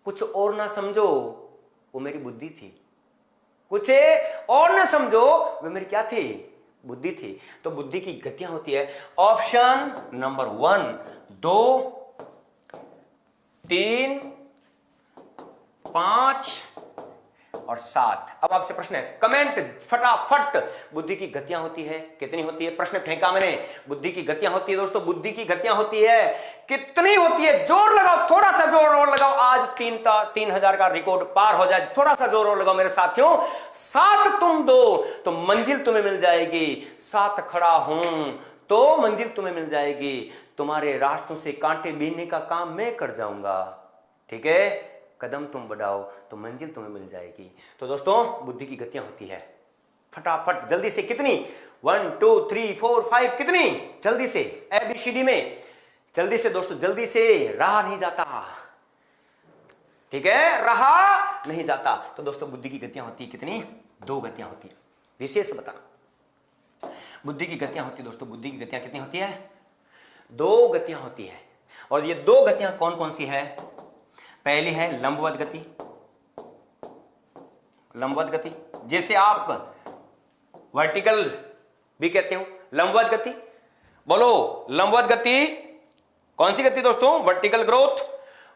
कुछ और ना समझो, वो मेरी बुद्धि थी। कुछ और ना समझो, वो मेरी क्या थी? बुद्धि थी। तो बुद्धि की गतियां होती है। ऑप्शन नंबर 1, 2, 3, 5 और 7। अब आपसे प्रश्न है, कमेंट फटाफट। बुद्धि की गतियां होती है, कितनी होती है? प्रश्न फेंका मैंने। बुद्धि की गतियां होती है दोस्तों, बुद्धि की गतियां होती है, कितनी होती है? जोर लगाओ, थोड़ा सा जोर और लगाओ। आज 3,000 का रिकॉर्ड पार हो जाए, थोड़ा सा जोर और लगाओ मेरे साथियों। 7 तुम दो तो मंजिल तुम्हें मिल जाएगी। 7 खड़ा हूं तो मंजिल तुम्हें मिल जाएगी। तुम्हारे रास्तों से कांटे बीनने का काम मैं कर जाऊंगा। ठीक है? कदम तुम बढ़ाओ तो मंजिल तुम्हें मिल जाएगी। तो दोस्तों बुद्धि की गतियां होती है, फटाफट जल्दी से। कितनी? 1 2 3 4 5। कितनी? जल्दी से ABCD में जल्दी से दोस्तों, जल्दी से। रहा नहीं जाता। ठीक है? रहा नहीं जाता। तो दोस्तों बुद्धि की गतियां होती है कितनी? 2 गतियां होती है। विशेष बताना, बुद्धि की गतियां होती है दोस्तों। बुद्धि की गतियां कितनी होती है? 2 गतियां होती है। और ये 2 गतियां कौन कौन सी है? पहली है लंबवत गति। लंबवत गति जैसे आप वर्टिकल भी कहते हो, लंबवत गति। बोलो, लंबवत गति कौन सी गति दोस्तों? Vertical growth.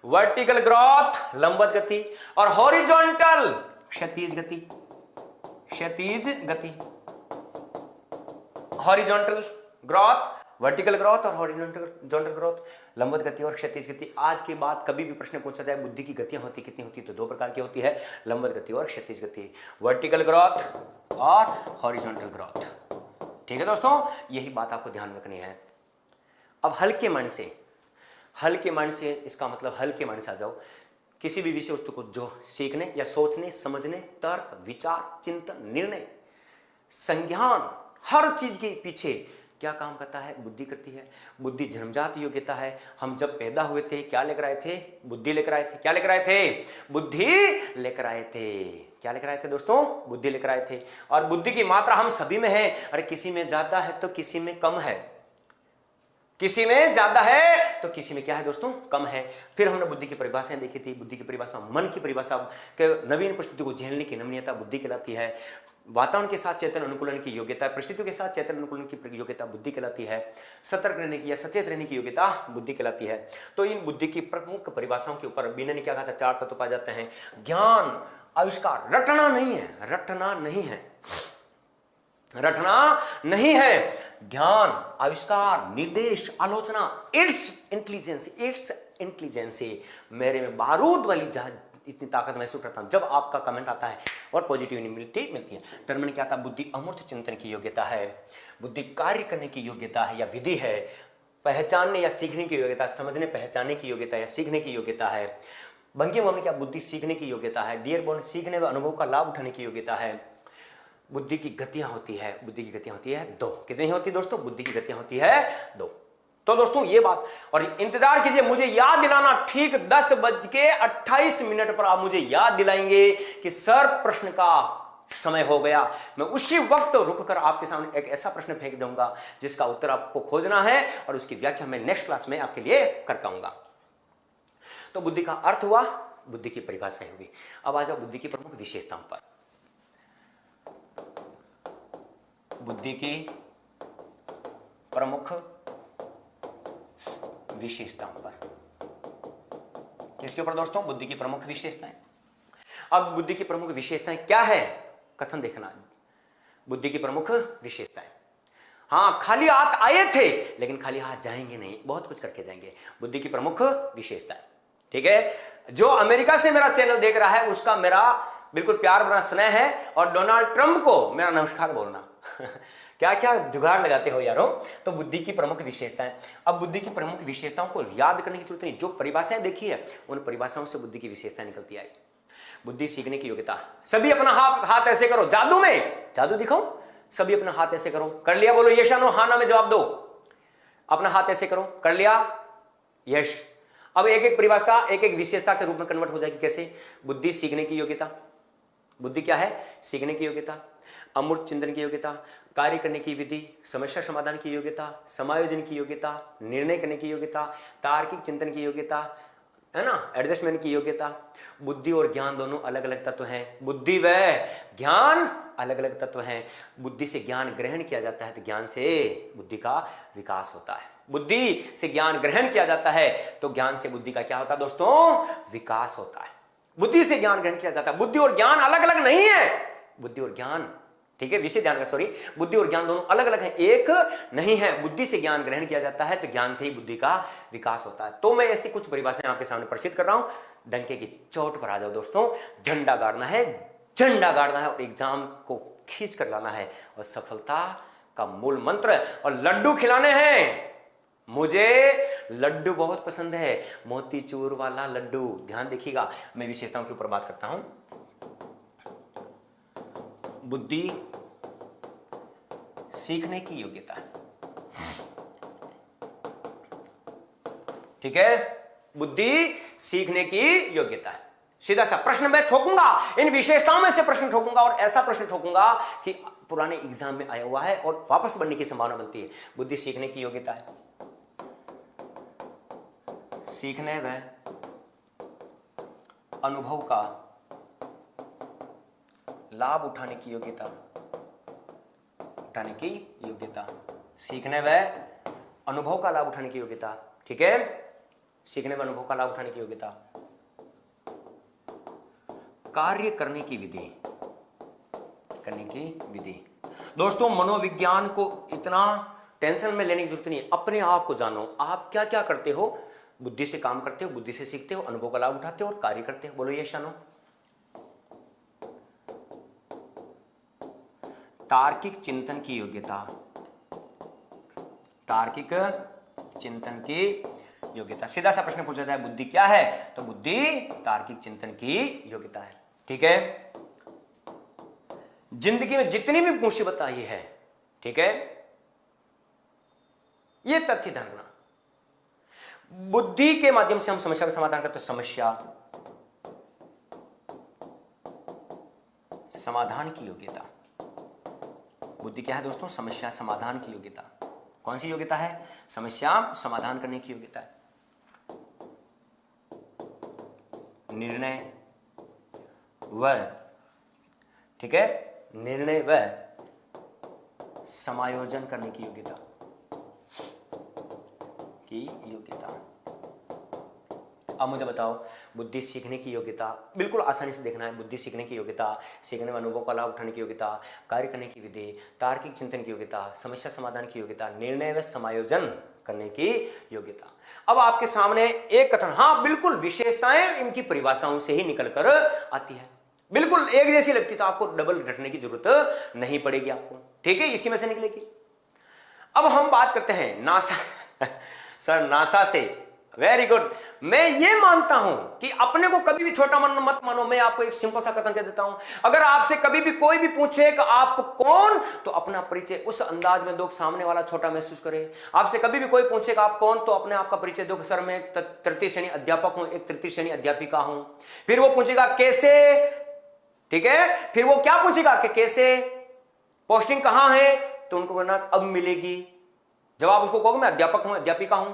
वर्टिकल ग्रोथ लंबवत गति। और हॉरिजॉन्टल क्षैतिज गति। क्षैतिज गति। हॉरिजॉन्टल ग्रोथ, वर्टिकल ग्रोथ और हॉरिजॉन्टल ग्रोथ, लंबवत गति और क्षैतिज गति। आज के बाद कभी भी प्रश्न पूछा जाए बुद्धि की गतियां होती कितनी होती, तो 2 प्रकार की होती है, लंबवत गति और क्षैतिज गति, वर्टिकल ग्रोथ और हॉरिजॉन्टल ग्रोथ। ठीक है दोस्तों, यही बात आपको ध्यान रखनी है। अब हल्के मन से, हल्के मन से इसका मतलब हल्के मन से आ जाओ। किसी भी विषय वस्तु को जो सीखने या सोचने, समझने, तर्क, विचार, चिंतन, निर्णय, संज्ञान, हर चीज के पीछे क्या काम करता है? बुद्धि करती है। बुद्धि जन्मजात योग्यता है। हम जब पैदा हुए थे क्या लेकर आए थे? बुद्धि लेकर आए थे। क्या लेकर आए थे? बुद्धि लेकर आए थे। क्या लेकर आए थे दोस्तों? बुद्धि लेकर आए थे। और बुद्धि की मात्रा हम सभी में है। अरे किसी में ज्यादा है तो किसी में कम है। किसी में ज्यादा है तो किसी में क्या है दोस्तों? कम है। फिर हमने बुद्धि की परिभाषाएं देखी थी। बुद्धि की परिभाषा, मन की परिभाषा के नवीन परिस्थिति को झेलने की नमनीयता बुद्धि कहलाती है। वातावरण के साथ चेतन अनुकूलन की योग्यता, परिस्थितियों के साथ चेतन अनुकूलन की योग्यता बुद्धि कहलाती है। सतर्क रहने की या सचेत रहने की योग्यता बुद्धि कहलाती है। तो इन बुद्धि की प्रमुख परिभाषाओं के ऊपर बीने ने क्या कहा था? 4 तत्व पाए जाते हैं। ज्ञान, आविष्कार, रटना नहीं है, रटना नहीं है, रटना नहीं है। ज्ञान, आविष्कार, निर्देश, आलोचना, इट्स इंटेलिजेंस, इट्स इंटेलिजेंसी। मेरे में बारूद वाली जहाज इतनी ताकत महसूस करता हूं जब आपका कमेंट आता है और पॉजिटिविटी मिलती है। टर्म में क्या था? बुद्धि अमूर्त चिंतन की योग्यता है। बुद्धि कार्य करने की योग्यता है या विधि है। पहचानने या सीखने की योग्यता, समझने पहचानने की योग्यता या सीखने की योग्यता है। भंगिम में क्या? बुद्धि सीखने की योग्यता है। डियर बॉर्न, सीखने व अनुभव का लाभ उठाने की योग्यता है। बुद्धि की गतियां होती है। बुद्धि की गतियां होती है 2। कितनी होती है दोस्तों? बुद्धि की गतियां होती है 2। तो दोस्तों ये बात, और इंतजार कीजिए, मुझे याद दिलाना। ठीक 10:28 पर आप मुझे याद दिलाएंगे कि सर प्रश्न का समय हो गया। मैं उसी वक्त रुककर आपके सामने एक ऐसा प्रश्न फेंक जाऊंगा जिसका उत्तर आपको खोजना है और उसकी व्याख्या मैं नेक्स्ट क्लास में आपके लिए कर पाऊंगा। तो बुद्धि का अर्थ हुआ, बुद्धि की परिभाषा हुई। अब आ जाओ बुद्धि की प्रमुख विशेषताओं पर। बुद्धि की प्रमुख विशेषताओं पर। किसके ऊपर दोस्तों? बुद्धि की प्रमुख विशेषताएं। अब बुद्धि की प्रमुख विशेषताएं क्या है? कथन देखना। बुद्धि की प्रमुख विशेषताएं। हां, खाली हाथ आए थे लेकिन खाली हाथ जाएंगे नहीं, बहुत कुछ करके जाएंगे। बुद्धि की प्रमुख विशेषताएं। ठीक है? जो अमेरिका से मेरा चैनल देख रहा है उसका मेरा बिल्कुल प्यार भरा स्नेह है, और डोनाल्ड ट्रंप को मेरा नमस्कार बोलना। क्या क्या जुगाड़ लगाते हो यारों। तो बुद्धि की प्रमुख विशेषताएं। अब बुद्धि की प्रमुख विशेषताओं को याद करने की जरूरत नहीं, जो परिभाषाएं देखी है उन परिभाषाओं से बुद्धि की विशेषताएं निकलती आई। बुद्धि सीखने की योग्यता। सभी अपना हाथ ऐसे करो, जादू में जादू दिखाओ। सभी अपना हाथ ऐसे करो, कर लिया? बोलो यश या नो, हाँ ना में जवाब दो। अपना हाथ ऐसे करो, कर लिया? यश। अब एक एक परिभाषा एक एक विशेषता के रूप में कन्वर्ट हो जाएगी। कैसे? बुद्धि सीखने की योग्यता। बुद्धि क्या है? सीखने की योग्यता, अमूर्त चिंतन की योग्यता, कार्य करने की विधि, समस्या समाधान की योग्यता, समायोजन की योग्यता, निर्णय करने की योग्यता, तार्किक चिंतन की योग्यता, है ना, एडजस्टमेंट की योग्यता। बुद्धि और ज्ञान दोनों अलग अलग तत्व हैं, बुद्धि व ज्ञान अलग अलग तत्व हैं। बुद्धि से ज्ञान ग्रहण किया जाता है तो ज्ञान से बुद्धि का विकास होता है। बुद्धि से ज्ञान ग्रहण किया जाता है तो ज्ञान से बुद्धि का क्या होता है दोस्तों, विकास होता है। बुद्धि से ज्ञान ग्रहण किया जाता है। बुद्धि और ज्ञान अलग अलग नहीं है, बुद्धि और ज्ञान, ठीक है, विषय ध्यान का, सॉरी, बुद्धि और ज्ञान दोनों अलग अलग हैं, एक नहीं है। बुद्धि से ज्ञान ग्रहण किया जाता है तो ज्ञान से ही बुद्धि का विकास होता है। तो मैं ऐसी कुछ परिभाषाएं आपके सामने प्रस्तुत कर रहा हूं। डंके की चोट पर आ जाओ दोस्तों, झंडा गाड़ना है, झंडा गाड़ना है और एग्जाम को खींच कर लाना है और सफलता का मूल मंत्र, और लड्डू खिलाने हैं। मुझे लड्डू बहुत पसंद है, मोतीचूर वाला लड्डू। ध्यान देखिएगा, मैं विशेषताओं के ऊपर बात करता हूं। बुद्धि सीखने की योग्यता है, ठीक है, बुद्धि सीखने की योग्यता है। सीधा सा प्रश्न मैं ठोकूंगा, इन विशेषताओं में से प्रश्न ठोकूंगा और ऐसा प्रश्न ठोकूंगा कि पुराने एग्जाम में आया हुआ है और वापस बनने की संभावना बनती है। बुद्धि सीखने की योग्यता है, सीखने व अनुभव का लाभ उठाने की योग्यता, उठाने की योग्यता, सीखने व अनुभव का लाभ उठाने की योग्यता, ठीक है, सीखने व अनुभव का लाभ उठाने की योग्यता। कार्य करने की विधि, करने की विधि। दोस्तों मनोविज्ञान को इतना टेंशन में लेने की जरूरत नहीं है, अपने आप को जानो, आप क्या क्या करते हो। बुद्धि से काम करते हो, बुद्धि से सीखते हो, अनुभव का लाभ उठाते हो और कार्य करते हो। बोलो ये शानो। तार्किक चिंतन की योग्यता, तार्किक चिंतन की योग्यता। सीधा सा प्रश्न पूछा जाए बुद्धि क्या है, तो बुद्धि तार्किक चिंतन की योग्यता है, ठीक है। जिंदगी में जितनी भी मुसीबत आई है, ठीक है, ये तथ्य ध्यान रखना, बुद्धि के माध्यम से हम समस्या का समाधान करते हैं। समस्या समाधान की योग्यता, बुद्धि क्या है दोस्तों, समस्या समाधान की योग्यता। कौन सी योग्यता है, समस्या समाधान करने की योग्यता है। निर्णय व, ठीक है, निर्णय व समायोजन करने की योग्यता, की योग्यता। अब मुझे बताओ, बुद्धि सीखने की योग्यता, बिल्कुल आसानी से देखना है। बुद्धि सीखने की योग्यता, सीखने में अनुभव का लाभ उठाने की योग्यता, कार्य करने की विधि, तार्किक चिंतन की योग्यता, समस्या समाधान की योग्यता, निर्णय व समायोजन करने की योग्यता। अब आपके सामने एक कथन, हाँ बिल्कुल विशेषताएं इनकी परिभाषाओं से ही निकल कर आती है, बिल्कुल एक जैसी लगती, तो आपको डबल रटने की जरूरत नहीं पड़ेगी आपको, ठीक है, इसी में से निकलेगी। अब हम बात करते हैं नासा सर नासा से, वेरी गुड। मैं ये मानता हूं कि अपने को कभी भी छोटा मत मानो। मैं आपको एक सिंपल सा कथन कह देता हूं, अगर आपसे कभी भी कोई भी पूछे कि आप कौन, तो अपना परिचय उस अंदाज में दो कि सामने वाला छोटा महसूस करे। आपसे कभी भी कोई पूछे कि आप कौन, तो अपने आप का परिचय दो कि सर मैं एक तृतीय श्रेणी अध्यापक हूं, एक तृतीय श्रेणी अध्यापिका हूं। फिर वो पूछेगा कैसे, ठीक है, फिर वो क्या पूछेगा कि कैसे, पोस्टिंग कहां है, तो उनको कहना अब मिलेगी। जब आप उसको कहोगे मैं अध्यापक हूं, अध्यापिका हूं,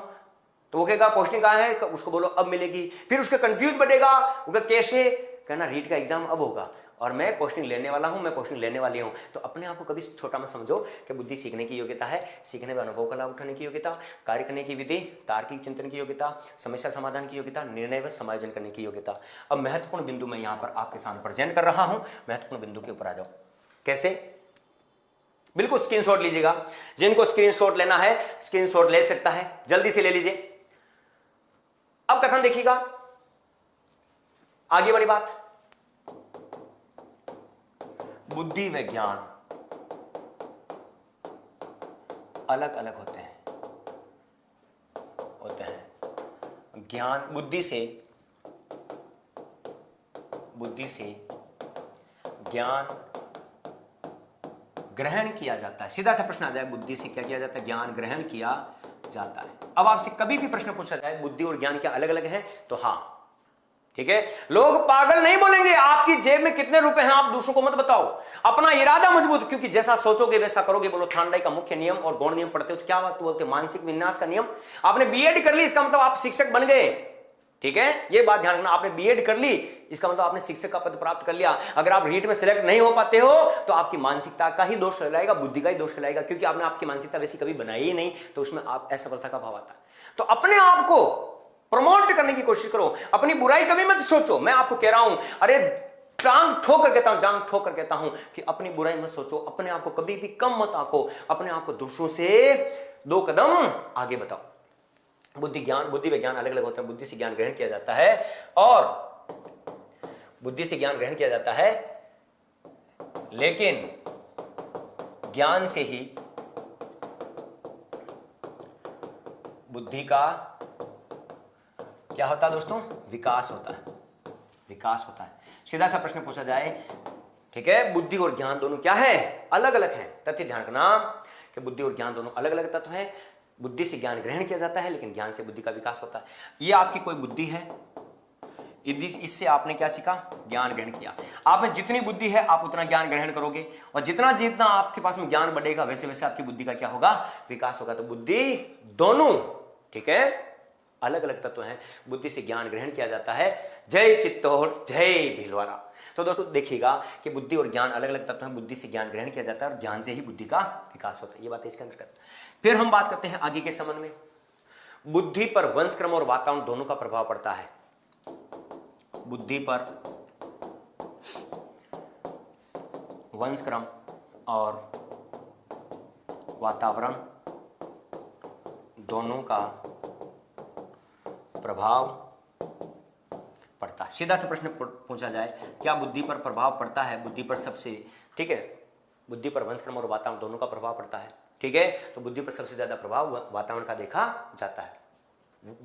तो वो कहेगा पोस्टिंग कहां है, उसको बोलो अब मिलेगी। फिर उसका कंफ्यूज बढ़ेगा, वो कैसे, कहना रीट का एग्जाम अब होगा और मैं पोस्टिंग लेने वाला हूं, मैं पोस्टिंग लेने वाली हूं। तो अपने आप को कभी छोटा मत समझो कि बुद्धि सीखने की योग्यता है, सीखने में अनुभव का लाभ उठाने की योग्यता, कार्य करने की विधि, तार्किक चिंतन की योग्यता, समस्या समाधान की योग्यता, निर्णय व समायोजन करने की योग्यता। अब महत्वपूर्ण बिंदु मैं यहां पर आपके सामने प्रेजेंट कर रहा हूं, महत्वपूर्ण बिंदु के ऊपर आ जाओ। कैसे, बिल्कुल स्क्रीनशॉट लीजिएगा, जिनको स्क्रीनशॉट लेना है स्क्रीनशॉट ले सकता है, जल्दी से ले लीजिए। अब कथन देखिएगा, आगे वाली बात, बुद्धि व ज्ञान अलग अलग होते हैं, ज्ञान बुद्धि से ज्ञान ग्रहण किया जाता है। सीधा सा प्रश्न आ जाए, बुद्धि से क्या किया जाता है, ज्ञान ग्रहण किया जाता है। अब आपसे कभी भी प्रश्न पूछा जाए बुद्धि और ज्ञान क्या अलग अलग है, तो हां, ठीक है। लोग पागल नहीं बोलेंगे, आपकी जेब में कितने रुपए हैं आप दूसरों को मत बताओ, अपना इरादा मजबूत, क्योंकि जैसा सोचोगे वैसा करोगे। बोलो थांडाई का मुख्य नियम और गौण नियम पढ़ते हो तो क्या बात बोलते, मानसिक विन्यास का नियम। आपने बीएड कर ली, इसका मतलब आप शिक्षक बन गए, ठीक है, ये बात ध्यान रखना। आपने बीएड कर ली, इसका मतलब आपने शिक्षक का पद प्राप्त कर लिया। अगर आप रीट में सिलेक्ट नहीं हो पाते हो तो आपकी मानसिकता का ही दोष कहलाएगा, बुद्धि का ही दोष कहलाएगा, क्योंकि आपने आपकी मानसिकता वैसी कभी बनाई ही नहीं, तो उसमें आप असफलता का भाव आता है। तो अपने आप को प्रमोट करने की कोशिश करो, अपनी बुराई कभी मत सोचो। मैं आपको कह रहा हूं, अरे टांग ठोक कर कहता हूं, जांग ठोक कर कहता हूं कि अपनी बुराई मत सोचो, अपने आप को कभी भी कम मत आंको, अपने आप को दूसरों से 2 कदम आगे बताओ। बुद्धि विज्ञान अलग अलग होते हैं। बुद्धि से ज्ञान ग्रहण किया जाता है और बुद्धि से ज्ञान ग्रहण किया जाता है, लेकिन ज्ञान से ही बुद्धि का क्या होता है दोस्तों? विकास होता है, विकास होता है। सीधा सा प्रश्न पूछा जाए, ठीक है, बुद्धि और ज्ञान दोनों क्या है? अलग अलग हैं। तथ्य ध्यान रखना कि बुद्धि और ज्ञान दोनों अलग अलग तत्व हैं। बुद्धि से ज्ञान ग्रहण किया जाता है, लेकिन ज्ञान से बुद्धि का विकास होता है। ये आपकी कोई बुद्धि है, इससे आपने क्या सीखा? ज्ञान ग्रहण किया। आप में जितनी बुद्धि है आप उतना ज्ञान ग्रहण करोगे, और जितना जितना आपके पास में ज्ञान बढ़ेगा वैसे वैसे आपकी बुद्धि का क्या होगा? विकास होगा। तो बुद्धि दोनों, ठीक है, अलग अलग तत्व हैं। बुद्धि से ज्ञान ग्रहण किया जाता है। जय चित्तौड़, जय भीलवाड़ा। तो दोस्तों देखिएगा कि बुद्धि और ज्ञान अलग अलग तत्व हैं। बुद्धि से ज्ञान ग्रहण किया जाता है और ज्ञान से ही बुद्धि का विकास होता है। ये बात है इसके अंतर्गत। फिर हम बात करते हैं आगे के संबंध में। बुद्धि पर वंशक्रम और वातावरण दोनों का प्रभाव पड़ता है। बुद्धि पर वंशक्रम और वातावरण दोनों का प्रभाव पड़ता है। सीधा सा प्रश्न पूछा जाए, क्या बुद्धि पर प्रभाव पड़ता है? बुद्धि पर सबसे, ठीक है, बुद्धि पर वंशक्रम और वातावरण दोनों का प्रभाव पड़ता है, ठीक है। तो बुद्धि पर सबसे ज्यादा प्रभाव वातावरण का देखा जाता है।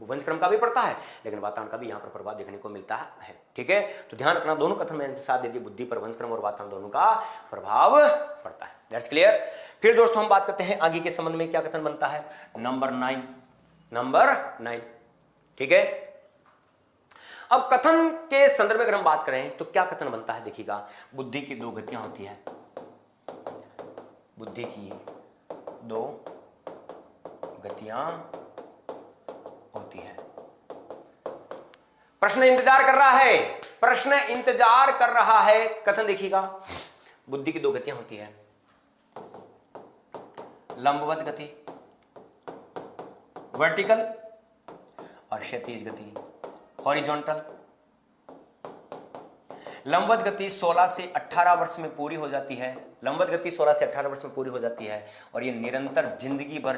वंशक्रम का भी पड़ता है, लेकिन वातावरण का भी यहां पर प्रभाव देखने को मिलता है, ठीक है। तो ध्यान रखना, दोनों कथन में साथ दे दिए, बुद्धि पर वंशक्रम और वातावरण दोनों का प्रभाव पड़ता है। That's clear. फिर दोस्तों हम बात करते हैं आगे के संबंध में, क्या कथन बनता है? नंबर 9, ठीक है। अब कथन के संदर्भ में अगर हम बात करें तो क्या कथन बनता है? देखिएगा, बुद्धि की 2 गतियां होती है। बुद्धि की 2 गतियां होती है। प्रश्न इंतजार कर रहा है, प्रश्न इंतजार कर रहा है। कथन देखिएगा, बुद्धि की 2 गतियां होती है। लंबवत गति, वर्टिकल, और क्षैतिज गति, हॉरिजॉन्टल। लंबवत गति 16 से 18 वर्ष में पूरी हो जाती है। लंबवत गति 16 से 18 वर्ष में पूरी हो जाती है और ये निरंतर जिंदगी भर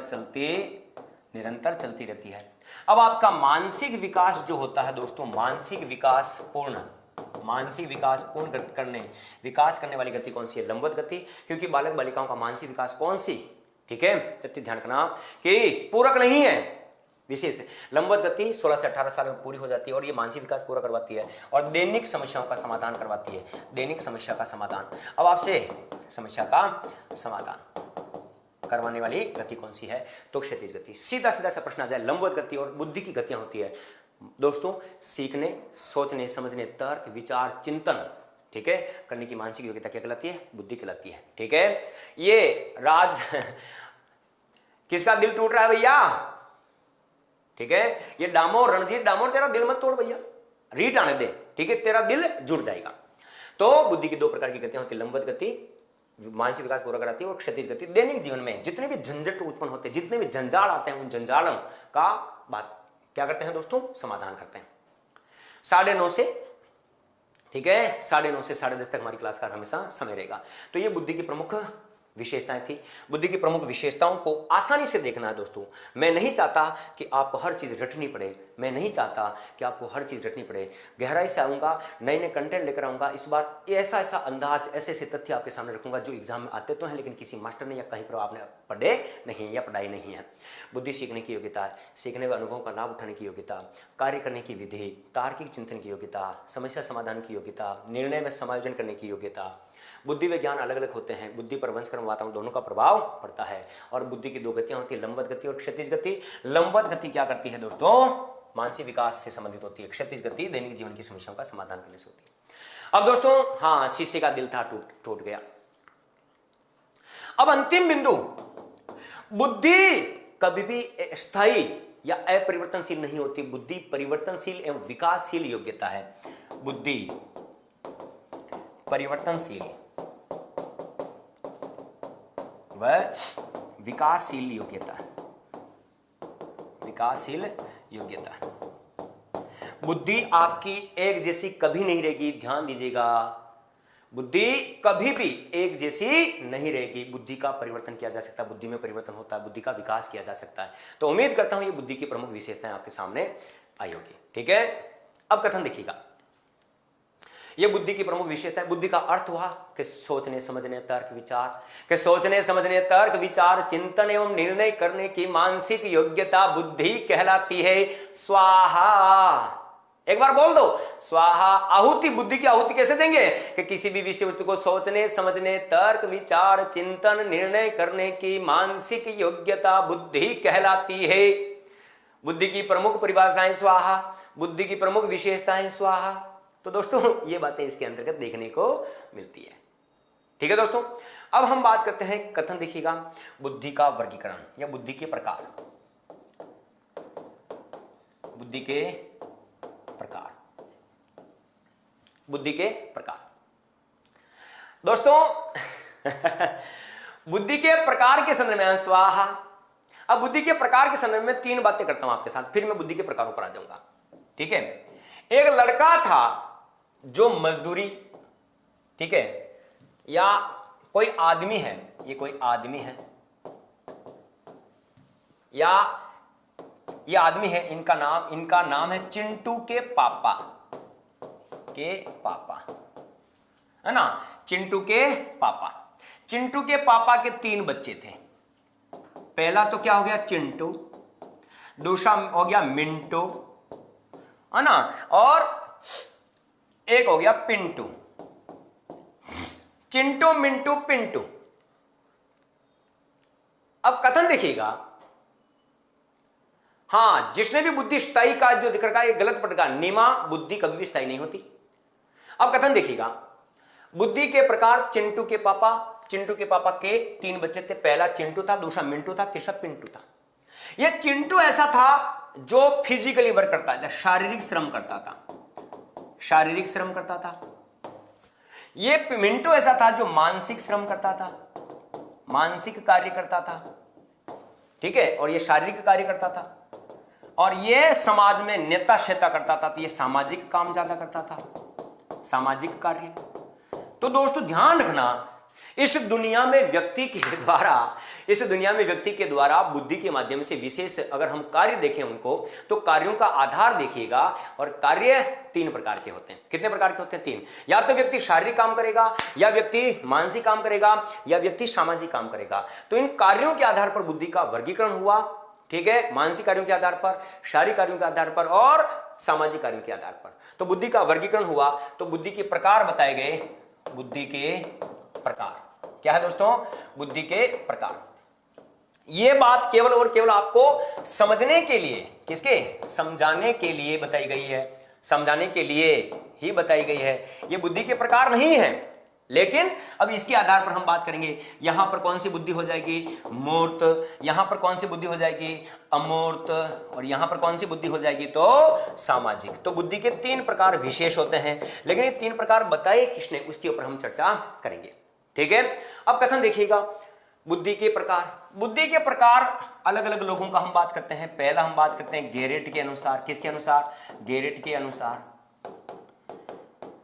निरंतर चलती रहती है। अब आपका मानसिक विकास जो होता है दोस्तों, मानसिक विकास पूर्ण विकास करने वाली गति कौन सी है? लंबवत गति, क्योंकि बालक बालिकाओं का मानसिक विकास कौन सी, ठीक है, तथ्य ध्यान रखना कि पूरक नहीं है, विशेष है। लंबवत गति 16 से 18 साल में पूरी हो जाती है और ये मानसिक विकास पूरा करवाती है और दैनिक समस्याओं का समाधान करवाती है। दैनिक समस्या का समाधान। अब आपसे समस्या का समाधान करवाने वाली गति कौन सी है? तो क्षैतिज गति। सीधा सीधा सा प्रश्न आ जाए, लंबवत गति और बुद्धि की गतियां होती है दोस्तों सीखने, सोचने, समझने, तर्क, विचार, चिंतन, ठीक है, करने की मानसिक योग्यता क्या कहलाती है? बुद्धि कहलाती है, ठीक है। ये राज किसका दिल टूट रहा है भैया? ठीक है, ये डामोर, रणजीत डामोर, तेरा दिल मत तोड़ भैया, रीट आने दे, ठीक है, तेरा दिल जुड़ जाएगा। तो बुद्धि की 2 प्रकार की गतियां होती है, लंबवत गति मानसिक विकास पूरा कराती है और क्षैतिज गति दैनिक जीवन में जितने भी झंझट उत्पन्न होते हैं, जितने भी जंजाल आते हैं, उन जंजालों का बात क्या करते हैं दोस्तों? समाधान करते हैं। 9:30 से, ठीक है, 9:30 से 10:30 तक हमारी क्लास का हमेशा समय रहेगा। तो ये बुद्धि की प्रमुख विशेषताएं थी। बुद्धि की प्रमुख विशेषताओं को आसानी से देखना है दोस्तों। मैं नहीं चाहता कि आपको हर चीज रटनी पड़े, मैं नहीं चाहता कि आपको हर चीज रटनी पड़े। गहराई से आऊंगा, नए नए कंटेंट लेकर आऊंगा। इस बार ऐसा अंदाज, ऐसे ऐसे तथ्य आपके सामने रखूंगा जो एग्जाम में आते तो हैं, लेकिन किसी मास्टर ने या कहीं पर आपने पढ़े नहीं या पढ़ाई नहीं है। बुद्धि सीखने की योग्यता है, सीखने व अनुभव का लाभ उठाने की योग्यता, कार्य करने की विधि, तार्किक चिंतन की योग्यता, समस्या समाधान की योग्यता, निर्णय में समायोजन करने की योग्यता। बुद्धि व ज्ञान अलग अलग होते हैं। बुद्धि पर वंशक्रम, वातावरण दोनों का प्रभाव पड़ता है और बुद्धि की 2 गतियां होती है, लंबवत गति और क्षैतिज गति। लंबवत गति क्या करती है दोस्तों? मानसिक विकास से संबंधित होती है। क्षैतिज गति दैनिक जीवन की समस्याओं का समाधान करने से होती है। अब दोस्तों, हाँ, शीशे का दिल था, टूट गया। अब अंतिम बिंदु, बुद्धि कभी भी स्थायी या अपरिवर्तनशील नहीं होती। बुद्धि परिवर्तनशील एवं विकासशील योग्यता है। बुद्धि परिवर्तनशील व विकासशील योग्यता, विकासशील योग्यता। बुद्धि आपकी एक जैसी कभी नहीं रहेगी, ध्यान दीजिएगा, बुद्धि कभी भी एक जैसी नहीं रहेगी। बुद्धि का परिवर्तन किया जा सकता है, बुद्धि में परिवर्तन होता है, बुद्धि का विकास किया जा सकता है। तो उम्मीद करता हूं ये बुद्धि की प्रमुख विशेषताएं आपके सामने आई होगी। ठीक है, अब कथन देखिएगा, ये बुद्धि की प्रमुख विशेषता है। बुद्धि का अर्थ हुआ कि सोचने समझने तर्क विचार, कि सोचने समझने तर्क विचार चिंतन एवं निर्णय करने की मानसिक योग्यता बुद्धि कहलाती है। स्वाहा, एक बार बोल दो, स्वाहा। आहुति, बुद्धि की आहुति कैसे देंगे कि किसी भी विषय वस्तु को सोचने समझने तर्क विचार चिंतन निर्णय करने की मानसिक योग्यता बुद्धि कहलाती है। बुद्धि की प्रमुख परिभाषाएं स्वाहा, बुद्धि की प्रमुख विशेषताएं स्वाहा। तो दोस्तों ये बातें इसके अंतर्गत देखने को मिलती है। ठीक है दोस्तों, अब हम बात करते हैं, कथन देखिएगा, बुद्धि का वर्गीकरण या बुद्धि के प्रकार। बुद्धि के प्रकार, बुद्धि के प्रकार। दोस्तों बुद्धि के प्रकार के संदर्भ में स्वाहा। अब बुद्धि के प्रकार के संदर्भ में तीन बातें करता हूं आपके साथ, फिर मैं बुद्धि के प्रकारों पर आ जाऊंगा। ठीक है, एक लड़का था जो मजदूरी, ठीक है, या कोई आदमी है, ये कोई आदमी है या ये आदमी है, इनका नाम है चिंटू के पापा, है ना, चिंटू के पापा। चिंटू के पापा के तीन बच्चे थे। पहला तो क्या हो गया, चिंटू, दूसरा हो गया मिंटू, है ना, और एक हो गया पिंटू। चिंटू मिंटू पिंटू। अब कथन देखिएगा, हां, जिसने भी बुद्धि स्थायी का जो दिख रखा है ये गलत पड़ गया। निमा, बुद्धि कभी भी स्थायी नहीं होती। अब कथन देखिएगा, बुद्धि के प्रकार, चिंटू के पापा के तीन बच्चे थे। पहला चिंटू था, दूसरा मिंटू था, तीसरा पिंटू था। यह चिंटू ऐसा था जो फिजिकली वर्क करता था, शारीरिक श्रम करता था, शारीरिक श्रम करता था। यह मिंटू ऐसा था जो मानसिक श्रम करता था, मानसिक कार्य करता था। ठीक है, और यह शारीरिक कार्य करता था। और यह समाज में नेता शेता करता था, तो यह सामाजिक काम ज्यादा करता था, सामाजिक कार्य। तो दोस्तों ध्यान रखना, इस दुनिया में व्यक्ति के द्वारा बुद्धि के माध्यम से विशेष अगर हम कार्य देखें उनको, तो कार्यों का आधार देखिएगा। और कार्य तीन प्रकार के होते हैं। कितने प्रकार के होते हैं? तीन। या तो व्यक्ति शारीरिक काम करेगा, या व्यक्ति मानसिक काम करेगा, या व्यक्ति सामाजिक काम करेगा। तो इन कार्यों के आधार पर बुद्धि का वर्गीकरण हुआ। ठीक है, मानसिक कार्यों के आधार पर, शारीरिक कार्यों के आधार पर और सामाजिक कार्यों के आधार पर। तो बुद्धि का वर्गीकरण हुआ, तो बुद्धि के प्रकार बताए गए। बुद्धि के प्रकार क्या है दोस्तों? बुद्धि के प्रकार। यह बात केवल और केवल आपको समझने के लिए, किसके? समझाने के लिए बताई गई है, समझाने के लिए ही बताई गई है। यह बुद्धि के प्रकार नहीं है, लेकिन अब इसके आधार पर हम बात करेंगे। यहां पर कौन सी बुद्धि हो जाएगी? मूर्त। यहां पर कौन सी बुद्धि हो जाएगी? अमूर्त। और यहां पर कौन सी बुद्धि हो जाएगी? तो सामाजिक। तो बुद्धि के तीन प्रकार विशेष होते हैं, लेकिन ये तीन प्रकार बताए किसने, उसके ऊपर हम चर्चा करेंगे। ठीक है, अब कथन देखिएगा, बुद्धि के प्रकार। बुद्धि के प्रकार अलग अलग लोगों का हम बात करते हैं। पहला हम बात करते हैं गेरेट के अनुसार। किसके अनुसार? गेरेट के अनुसार।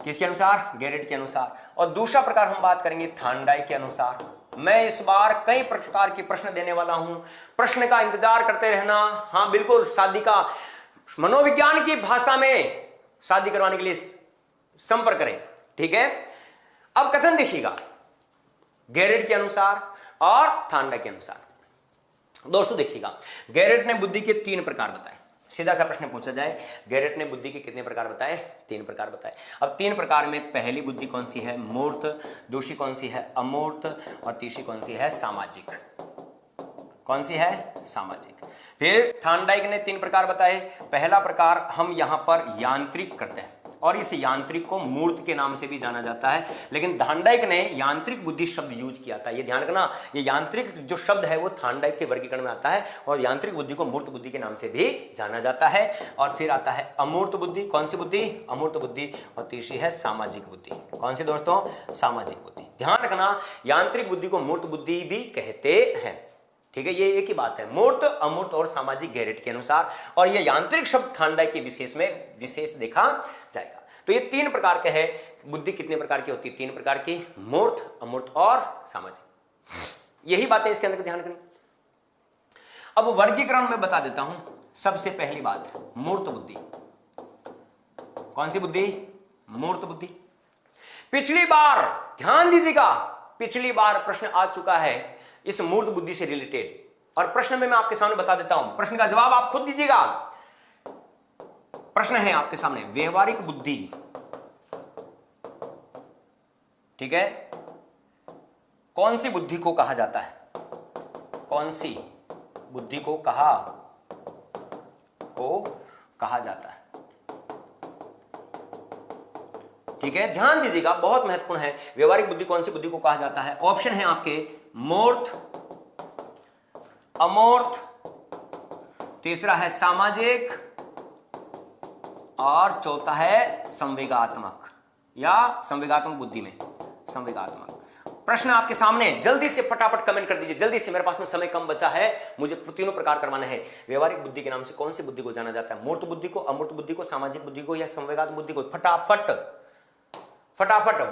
किसके अनुसार? गेरेट के अनुसार। और दूसरा प्रकार हम बात करेंगे थांडाई के अनुसार। मैं इस बार कई प्रकार के प्रश्न देने वाला हूं, प्रश्न का इंतजार करते रहना। हां बिल्कुल, शादी का मनोविज्ञान की भाषा में शादी करवाने के लिए संपर्क करें। ठीक है, अब कथन देखिएगा, गेरेट के अनुसार और थांडाई के अनुसार। दोस्तों देखिएगा, गेरेट ने बुद्धि के तीन प्रकार बताए। सीधा सा प्रश्न पूछा जाए, गेरेट ने बुद्धि के कितने प्रकार बताए? तीन प्रकार बताए। अब तीन प्रकार में पहली बुद्धि कौन सी है? मूर्त। दूसरी कौन सी है? अमूर्त। और तीसरी कौन सी है? सामाजिक। कौन सी है? सामाजिक। फिर थांडाइक ने तीन प्रकार बताए। पहला प्रकार हम यहां पर यांत्रिक करते हैं। और इस यांत्रिक को मूर्त के नाम से भी जाना जाता है, लेकिन थार्नडाइक ने यांत्रिक बुद्धि शब्द यूज किया था। ये ध्यान रखना, ये यांत्रिक जो शब्द है वो थार्नडाइक के वर्गीकरण में आता है और यांत्रिक बुद्धि को मूर्त बुद्धि के नाम से भी जाना जाता है। और फिर आता है अमूर्त बुद्धि। कौन सी बुद्धि? अमूर्त बुद्धि। और तीसरी है सामाजिक बुद्धि। कौन सी दोस्तों? सामाजिक बुद्धि। ध्यान रखना, यांत्रिक बुद्धि को मूर्त बुद्धि भी कहते हैं। ठीक है, ये एक ही बात है, मूर्त, अमूर्त और सामाजिक गैरेट के अनुसार। और ये यांत्रिक शब्द थार्नडाइक के विशेष में विशेष देखा जाएगा। तो ये 3 प्रकार के है। बुद्धि कितने प्रकार की होती है? 3 प्रकार की, मूर्त, अमूर्त और सामाजिक। यही बातें इसके अंदर ध्यान रखनी। अब वर्गीकरण में बता देता हूं। सबसे पहली बात, मूर्त बुद्धि। कौन सी बुद्धि? मूर्त बुद्धि। पिछली बार ध्यान दीजिएगा, पिछली बार प्रश्न आ चुका है इस मूर्त बुद्धि से रिलेटेड, और प्रश्न में मैं आपके सामने बता देता हूं। प्रश्न का जवाब आप खुद दीजिएगा। प्रश्न है आपके सामने, व्यवहारिक बुद्धि, ठीक है, कौन सी बुद्धि को कहा जाता है? कौन सी बुद्धि को कहा जाता है? ठीक है, ध्यान दीजिएगा, बहुत महत्वपूर्ण है। व्यवहारिक बुद्धि कौन सी बुद्धि को कहा जाता है? ऑप्शन है आपके, मूर्त, अमूर्त, तीसरा है सामाजिक, और चौथा है संवेगात्मक या संवेगात्मक बुद्धि में संवेगात्मक। प्रश्न आपके सामने, जल्दी से फटाफट कमेंट कर दीजिए, जल्दी से, मेरे पास में समय कम बचा है, मुझे तीनों प्रकार करवाना है। व्यवहारिक बुद्धि के नाम से कौन सी बुद्धि को जाना जाता है? मूर्त बुद्धि को, अमूर्त बुद्धि को, सामाजिक बुद्धि को या संवेगात्मक बुद्धि को? फटाफट फटाफट,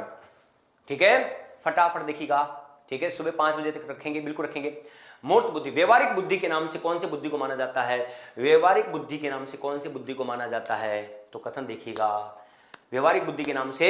ठीक है, फटाफट देखिएगा। ठीक है, सुबह 5 बजे तक रखेंगे, बिल्कुल रखेंगे। मूर्त बुद्धि, व्यवहारिक बुद्धि के नाम से कौन सी बुद्धि को माना जाता है? व्यवहारिक बुद्धि के नाम से कौन सी बुद्धि को माना जाता है? तो कथन देखिएगा, व्यवहारिक बुद्धि के नाम से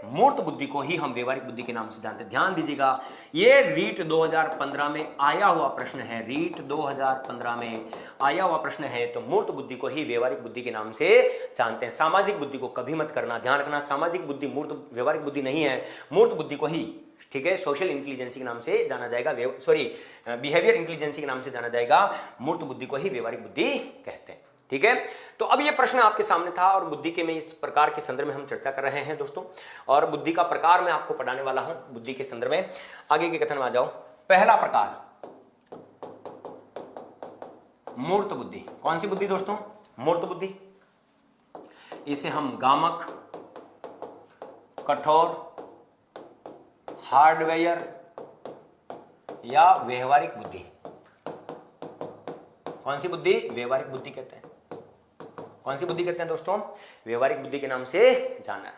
मूर्त बुद्धि को ही हम व्यवहारिक बुद्धि के नाम से जानते हैं। ध्यान दीजिएगा, ये रीट 2015 में आया हुआ प्रश्न है, रीट 2015 में आया हुआ प्रश्न है। तो मूर्त बुद्धि को ही व्यवहारिक बुद्धि के नाम से जानते हैं। सामाजिक बुद्धि को कभी मत करना, ध्यान रखना, सामाजिक बुद्धि मूर्त व्यवहारिक बुद्धि नहीं है। मूर्त बुद्धि को ही, ठीक है, सोशल इंटेलिजेंसी के नाम से जाना जाएगा, बिहेवियर इंटेलिजेंसी के नाम से जाना जाएगा। मूर्त बुद्धि को ही व्यवहारिक बुद्धि कहते हैं। ठीक है, तो अब ये प्रश्न आपके सामने था और बुद्धि के में इस प्रकार के संदर्भ में हम चर्चा कर रहे हैं दोस्तों, और बुद्धि का प्रकार मैं आपको पढ़ाने वाला हूं बुद्धि के संदर्भ में। आगे के कथन में आ जाओ। पहला प्रकार, मूर्त बुद्धि। कौन सी बुद्धि दोस्तों? मूर्त बुद्धि। इसे हम गामक, कठोर, हार्डवेयर या व्यवहारिक बुद्धि। कौन सी बुद्धि? व्यवहारिक बुद्धि कहते हैं। कौन सी बुद्धि कहते हैं दोस्तों? व्यवहारिक बुद्धि के नाम से जाना है।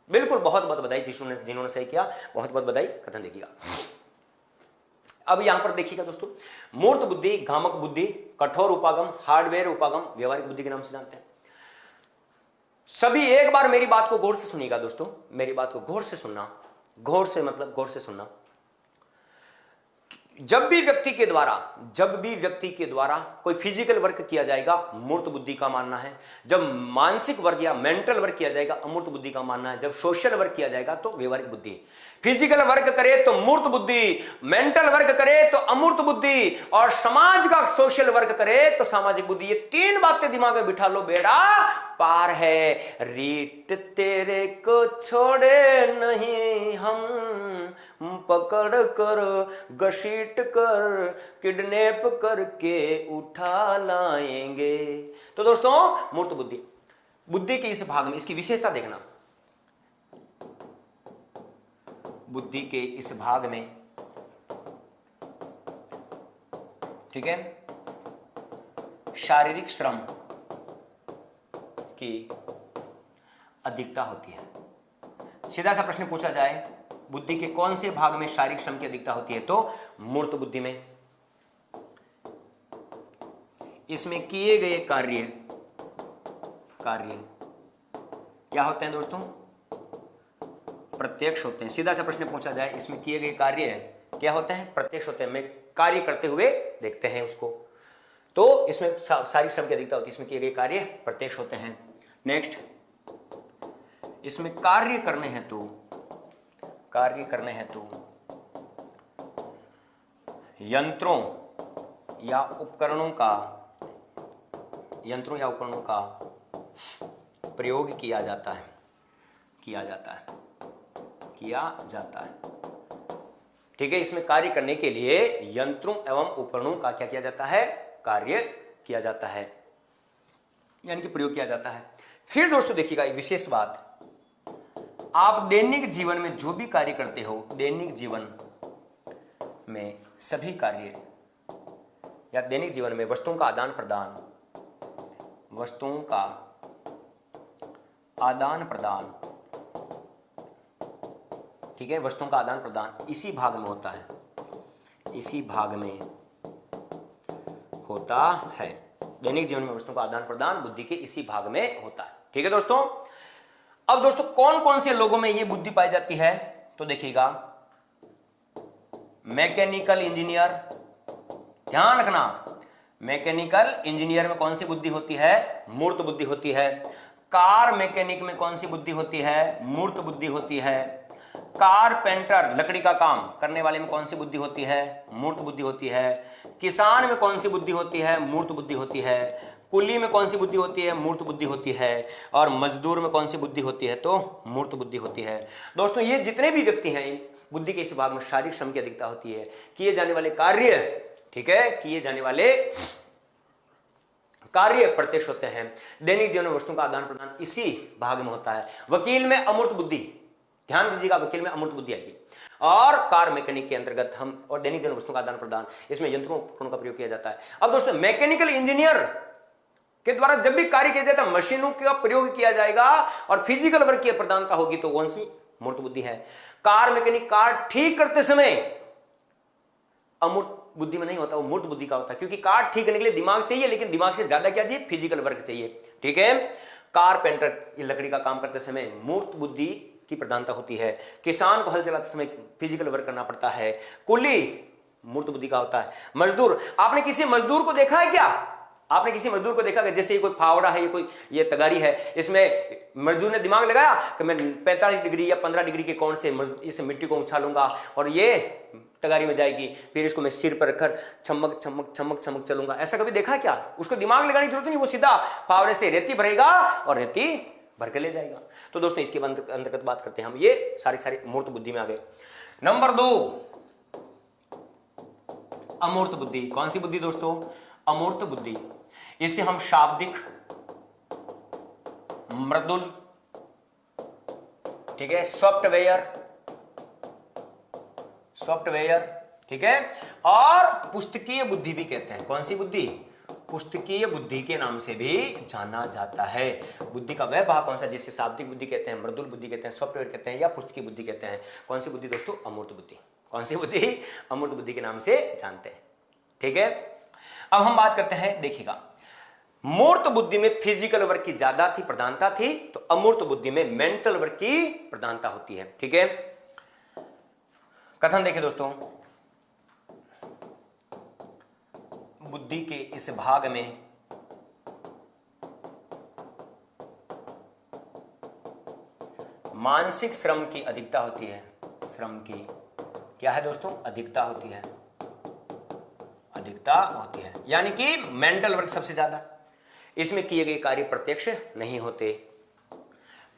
बिल्कुल, बहुत बहुत बधाई जिन्होंने सही किया, बहुत बहुत बधाई। कथन देखिएगा, अब यहां पर देखिएगा दोस्तों, मूर्त बुद्धि, गामक बुद्धि, कठोर उपागम, हार्डवेयर उपागम, व्यवहारिक बुद्धि के नाम से जानते हैं। सभी एक बार मेरी बात को गौर से सुनिएगा दोस्तों, मेरी बात को गौर से सुनना, गौर से मतलब गौर से सुनना। जब भी व्यक्ति के द्वारा कोई फिजिकल वर्क किया जाएगा, मूर्त बुद्धि का मानना है। जब मानसिक वर्क या मेंटल वर्क किया जाएगा, अमूर्त बुद्धि का मानना है। जब सोशल वर्क किया जाएगा तो व्यवहारिक बुद्धि। फिजिकल वर्क करे तो मूर्त बुद्धि, मेंटल वर्क करे तो अमूर्त बुद्धि, और समाज का सोशल वर्क करे तो सामाजिक बुद्धि। ये 3 बातें दिमाग में बिठा लो, बेड़ा पार है। रीट तेरे को छोड़े नहीं हम, पकड़ कर घसीट कर किडनैप करके उठा लाएंगे। तो दोस्तों, मूर्त बुद्धि के इस भाग में इसकी विशेषता देखना। बुद्धि के इस भाग में, ठीक है, शारीरिक श्रम की अधिकता होती है। सीधा सा प्रश्न पूछा जाए, बुद्धि के कौन से भाग में शारीरिक श्रम की अधिकता होती है? तो मूर्त बुद्धि में। इसमें किए गए कार्य क्या होते हैं दोस्तों? प्रत्यक्ष होते हैं। सीधा सा प्रश्न पूछा जाए, इसमें किए गए कार्य क्या होते हैं? प्रत्यक्ष होते हैं। मैं कार्य करते हुए देखते हैं उसको, तो इसमें शारीरिक श्रम की अधिकता होती है। इसमें किए गए कार्य प्रत्यक्ष होते हैं। नेक्स्ट, इसमें कार्य करने हेतु यंत्रों या उपकरणों का प्रयोग किया जाता है। किया जाता है, किया जाता है। ठीक है, इसमें कार्य करने के लिए यंत्रों एवं उपकरणों का क्या किया जाता है, कार्य किया जाता है, यानी कि प्रयोग किया जाता है। फिर दोस्तों देखिएगा एक विशेष बात, आप दैनिक जीवन में जो भी कार्य करते हो, दैनिक जीवन में सभी कार्य या दैनिक जीवन में वस्तुओं का आदान प्रदान, वस्तुओं का आदान प्रदान, ठीक है, वस्तुओं का आदान प्रदान इसी भाग में होता है, इसी भाग में होता है। दैनिक जीवन में वस्तुओं का आदान प्रदान बुद्धि के इसी भाग में होता है। ठीक है दोस्तों। अब दोस्तों कौन कौन से लोगों में यह बुद्धि पाई जाती है, तो देखिएगा मैकेनिकल इंजीनियर, ध्यान रखना, मैकेनिकल इंजीनियर में कौन सी बुद्धि होती है, मूर्त बुद्धि होती है। कार मैकेनिक में कौन सी बुद्धि होती है, मूर्त बुद्धि होती है। कारपेंटर, लकड़ी का काम करने वाले में कौन सी बुद्धि होती है, मूर्त बुद्धि होती है। किसान में कौन सी बुद्धि होती है, मूर्त बुद्धि होती है। कुली में कौन सी बुद्धि होती है, मूर्त बुद्धि होती है। और मजदूर में कौन सी बुद्धि होती है, तो मूर्त बुद्धि होती है। दोस्तों ये जितने भी व्यक्ति हैं, बुद्धि के इस भाग में शारीरिक श्रम की अधिकता होती है, किए जाने वाले कार्य, ठीक है, किए जाने वाले कार्य प्रत्यक्ष होते हैं। दैनिक जीवन में वस्तुओं का आदान प्रदान इसी भाग में होता है। वकील में अमूर्त बुद्धि, ध्यान दीजिएगा, वकील में अमूर्त बुद्धि आएगी। और कार मैकेनिक के अंतर्गत हम, और दैनिक जीवन वस्तुओं का आदान प्रदान, इसमें यंत्रों उपकरणों का प्रयोग किया जाता है। अब दोस्तों मैकेनिकल इंजीनियर के द्वारा जब भी कार्य किया जाता है, मशीनों का प्रयोग किया जाएगा और फिजिकल वर्क की प्रधानता होगी, तो कौन सी, मूर्त बुद्धि है। कार मैकेनिक कार ठीक करते समय अमूर्त बुद्धि में नहीं होता, वो मूर्त बुद्धि का होता है, क्योंकि कार ठीक करने के लिए दिमाग चाहिए, लेकिन दिमाग से ज्यादा क्या चाहिए, फिजिकल वर्क चाहिए। ठीक है, कारपेंटर ये लकड़ी का काम करते समय मूर्त बुद्धि की प्रधानता होती है। किसान को हल चलाते समय फिजिकल वर्क करना पड़ता है। कुली मूर्त बुद्धि का होता है। मजदूर, आपने किसी मजदूर को देखा है क्या, आपने किसी मजदूर को देखा है, जैसे ये कोई फावड़ा है, ये कोई ये तगारी है, इसमें मजदूर ने दिमाग लगाया कि मैं 45 डिग्री या 15 डिग्री के कोण से इस मिट्टी को उछालूंगा और ये तगारी में जाएगी, फिर इसको मैं सिर पर रखकर चमक चमक चमक चमक चलूंगा। ऐसा कभी देखा क्या? उसको दिमाग लगाने की जरूरत नहीं, वो सीधा फावड़े से रेती भरेगा और रेती भर के ले जाएगा। तो दोस्तों इसके अंतर्गत बात करते हैं हम, ये सारी मूर्त बुद्धि में आ गए। नंबर 2 अमूर्त बुद्धि। कौन सी बुद्धि दोस्तों? अमूर्त बुद्धि। इसे हम शाब्दिक, मृदुल, ठीक है, सॉफ्टवेयर, ठीक है, और पुस्तकीय बुद्धि भी कहते हैं। कौन सी बुद्धि? पुस्तकीय बुद्धि के नाम से भी जाना जाता है। बुद्धि का वह भाग कौन सा जिसे शाब्दिक बुद्धि कहते हैं, मृदुल बुद्धि कहते हैं, सॉफ्टवेयर कहते हैं या पुस्तकीय बुद्धि कहते हैं। कौन सी बुद्धि दोस्तों? अमूर्त बुद्धि। कौन सी बुद्धि? अमूर्त बुद्धि के नाम से जानते हैं। ठीक है, अब हम बात करते हैं, देखिएगा, मूर्त बुद्धि में फिजिकल वर्क की ज्यादा थी, प्रधानता थी, तो अमूर्त बुद्धि में मेंटल वर्क की प्रधानता होती है। ठीक है, कथन देखिए दोस्तों, बुद्धि के इस भाग में मानसिक श्रम की अधिकता होती है। श्रम की क्या है दोस्तों? अधिकता होती है, अधिकता होती है, यानी कि मेंटल वर्क सबसे ज्यादा। इसमें किए गए कार्य प्रत्यक्ष नहीं होते।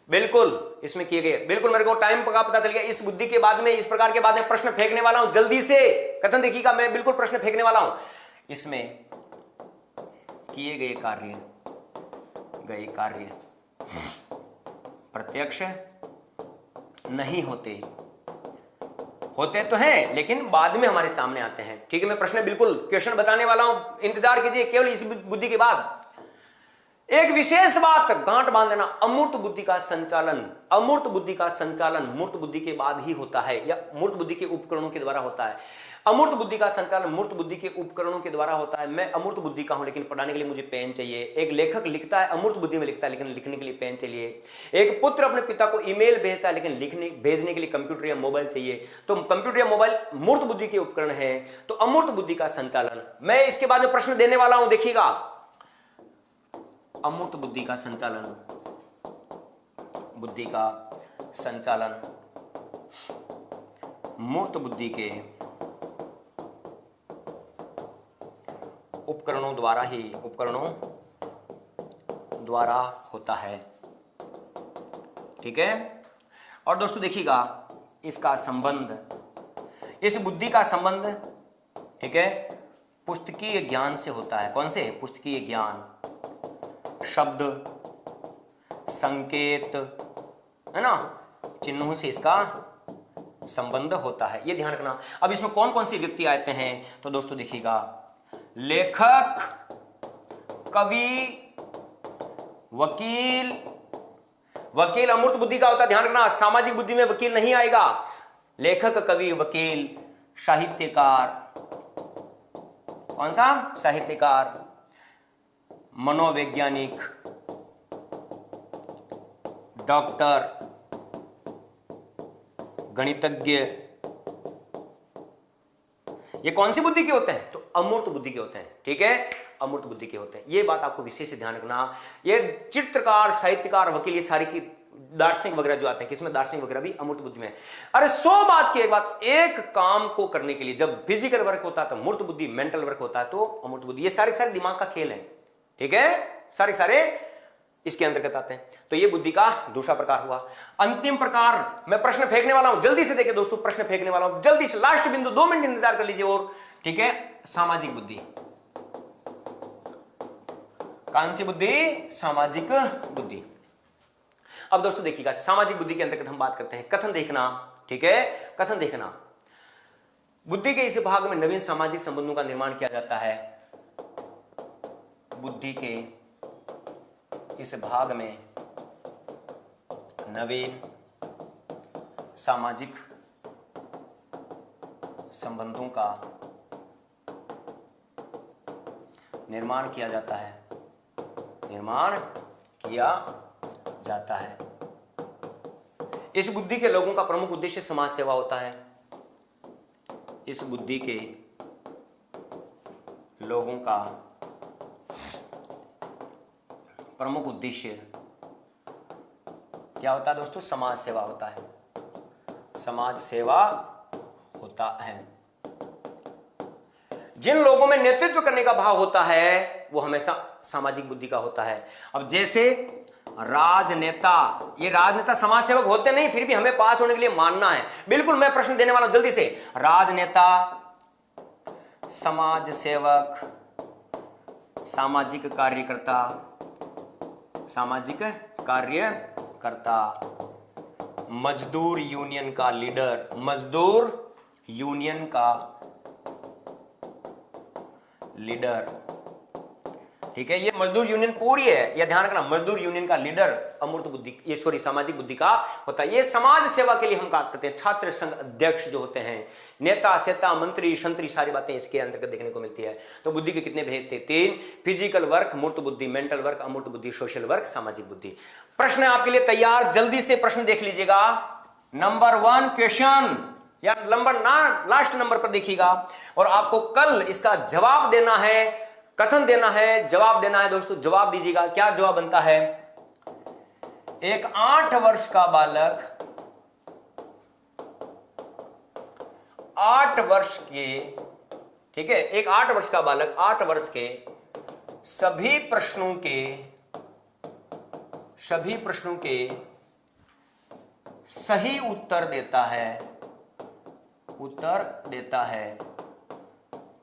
बिल्कुल इसमें किए गए, बिल्कुल मेरे को टाइम का पता चल गया। इस बुद्धि के बाद में, इस प्रकार के बाद में प्रश्न फेंकने वाला हूं, जल्दी से कथन देखिएगा, मैं बिल्कुल प्रश्न फेंकने वाला हूं। इसमें किए गए कार्य प्रत्यक्ष नहीं होते, होते तो हैं लेकिन बाद में हमारे सामने आते हैं। ठीक है, मैं प्रश्न बिल्कुल क्वेश्चन बताने वाला हूं, इंतजार कीजिए केवल इस बुद्धि के बाद। एक विशेष बात गांठ बांध लेना, अमूर्त बुद्धि का संचालन, अमूर्त बुद्धि का संचालन मूर्त बुद्धि के बाद ही होता है या मूर्त बुद्धि के उपकरणों के द्वारा होता है। अमूर्त बुद्धि का संचालन मूर्त बुद्धि के उपकरणों के द्वारा होता है। मैं अमूर्त बुद्धि का हूं, लेकिन पढ़ाने के लिए मुझे पेन चाहिए। एक लेखक लिखता है, अमूर्त बुद्धि में लिखता है, लेकिन लिखने के लिए पेन चाहिए। एक पुत्र अपने पिता को ईमेल भेजता है, लेकिन भेजने के लिए कंप्यूटर या मोबाइल चाहिए। तो कंप्यूटर या मोबाइल मूर्त बुद्धि के उपकरण है। तो अमूर्त बुद्धि का संचालन, मैं इसके बाद में प्रश्न देने वाला हूं, देखिएगा। अमूर्त बुद्धि का संचालन, बुद्धि का संचालन मूर्त बुद्धि के उपकरणों द्वारा होता है। ठीक है, और दोस्तों देखिएगा इसका संबंध, इस बुद्धि का संबंध, ठीक है, पुस्तकीय ज्ञान से होता है। कौन से? पुस्तकीय ज्ञान, शब्द, संकेत, है ना, चिन्हों से इसका संबंध होता है, ये ध्यान रखना। अब इसमें कौन कौन से व्यक्ति आते हैं? तो दोस्तों देखिएगा, लेखक, कवि, वकील। वकील अमूर्त बुद्धि का होता है, ध्यान रखना। सामाजिक बुद्धि में वकील नहीं आएगा। लेखक, कवि, वकील, साहित्यकार, कौन सा? साहित्यकार, मनोवैज्ञानिक, डॉक्टर, गणितज्ञ, ये कौन सी बुद्धि के होते हैं? तो अमूर्त बुद्धि के होते हैं, ठीक है, अमूर्त बुद्धि के होते हैं। ये बात आपको विशेष ध्यान रखना। ये चित्रकार, साहित्यकार, वकील, ये सारी की दार्शनिक वगैरह जो आते हैं, किसमें? दार्शनिक वगैरह भी अमूर्त बुद्धि में है। अरे 100 बात की एक बात, एक काम को करने के लिए जब फिजिकल वर्क होता है तो मूर्त बुद्धि, मेंटल वर्क होता है तो अमूर्त बुद्धि। ये सारे सारे दिमाग का खेल है, ठीक है, सारे सारे इसके अंतर्गत आते हैं। तो ये बुद्धि का दूसरा प्रकार हुआ। अंतिम प्रकार, मैं प्रश्न फेंकने वाला हूं, जल्दी से देखिए दोस्तों, प्रश्न फेंकने वाला हूं जल्दी से, लास्ट बिंदु, 2 मिनट इंतजार कर लीजिए और, ठीक है। सामाजिक बुद्धि, कौन सी बुद्धि? सामाजिक बुद्धि। अब दोस्तों देखिएगा, सामाजिक बुद्धि के अंतर्गत हम बात करते हैं कथन देखना, ठीक है, कथन देखना। बुद्धि के इस भाग में नवीन सामाजिक संबंधों का निर्माण किया जाता है। बुद्धि के इस भाग में नवीन सामाजिक संबंधों का निर्माण किया जाता है, निर्माण किया जाता है। इस बुद्धि के लोगों का प्रमुख उद्देश्य समाज सेवा होता है। इस बुद्धि के लोगों का प्रमुख उद्देश्य क्या होता है दोस्तों? समाज सेवा होता है, समाज सेवा होता है। जिन लोगों में नेतृत्व करने का भाव होता है वो हमेशा सामाजिक बुद्धि का होता है। अब जैसे राजनेता, ये राजनेता समाज सेवक होते नहीं, फिर भी हमें पास होने के लिए मानना है। बिल्कुल, मैं प्रश्न देने वाला हूं जल्दी से। राजनेता, समाज सेवक, सामाजिक कार्यकर्ता, सामाजिक कार्यकर्ता, मजदूर यूनियन का लीडर, मजदूर यूनियन का लीडर, ठीक है। ये मजदूर यूनियन पूरी है, यह ध्यान रखना, मजदूर यूनियन का लीडर अमूर्त बुद्धि, ये सॉरी सामाजिक बुद्धि का होता है। ये समाज सेवा के लिए हम बात करते हैं। छात्र संघ अध्यक्ष जो होते हैं, नेता, सेता, मंत्री, संतरी, सारी बातें इसके अंतर्गत देखने को मिलती है। तो बुद्धि के कितने भेद थे? 3। फिजिकल वर्क, मूर्त बुद्धि, मेंटल वर्क, अमूर्त बुद्धि, सोशल वर्क, सामाजिक बुद्धि। प्रश्न आपके लिए तैयार, जल्दी से प्रश्न देख लीजिएगा। नंबर 1 क्वेश्चन, या नंबर ना लास्ट नंबर पर देखिएगा, और आपको कल इसका जवाब देना है, कथन देना है, जवाब देना है दोस्तों। जवाब दीजिएगा, क्या जवाब बनता है? एक 8 वर्ष का बालक 8 वर्ष के, ठीक है, एक 8 वर्ष का बालक 8 वर्ष के सभी प्रश्नों के सही उत्तर देता है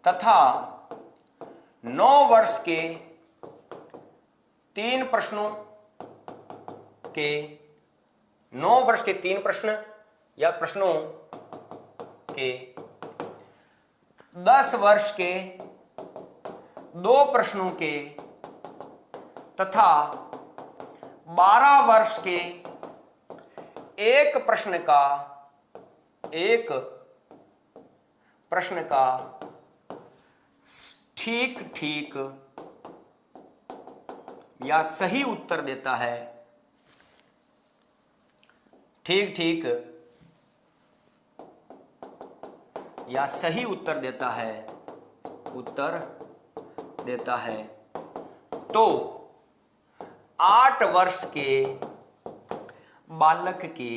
तथा 9 वर्ष के 3 प्रश्नों के 9 वर्ष के 3 प्रश्न या प्रश्नों के 10 वर्ष के 2 प्रश्नों के तथा 12 वर्ष के एक प्रश्न का ठीक या सही उत्तर देता है, ठीक या सही उत्तर देता है तो 8 वर्ष के बालक की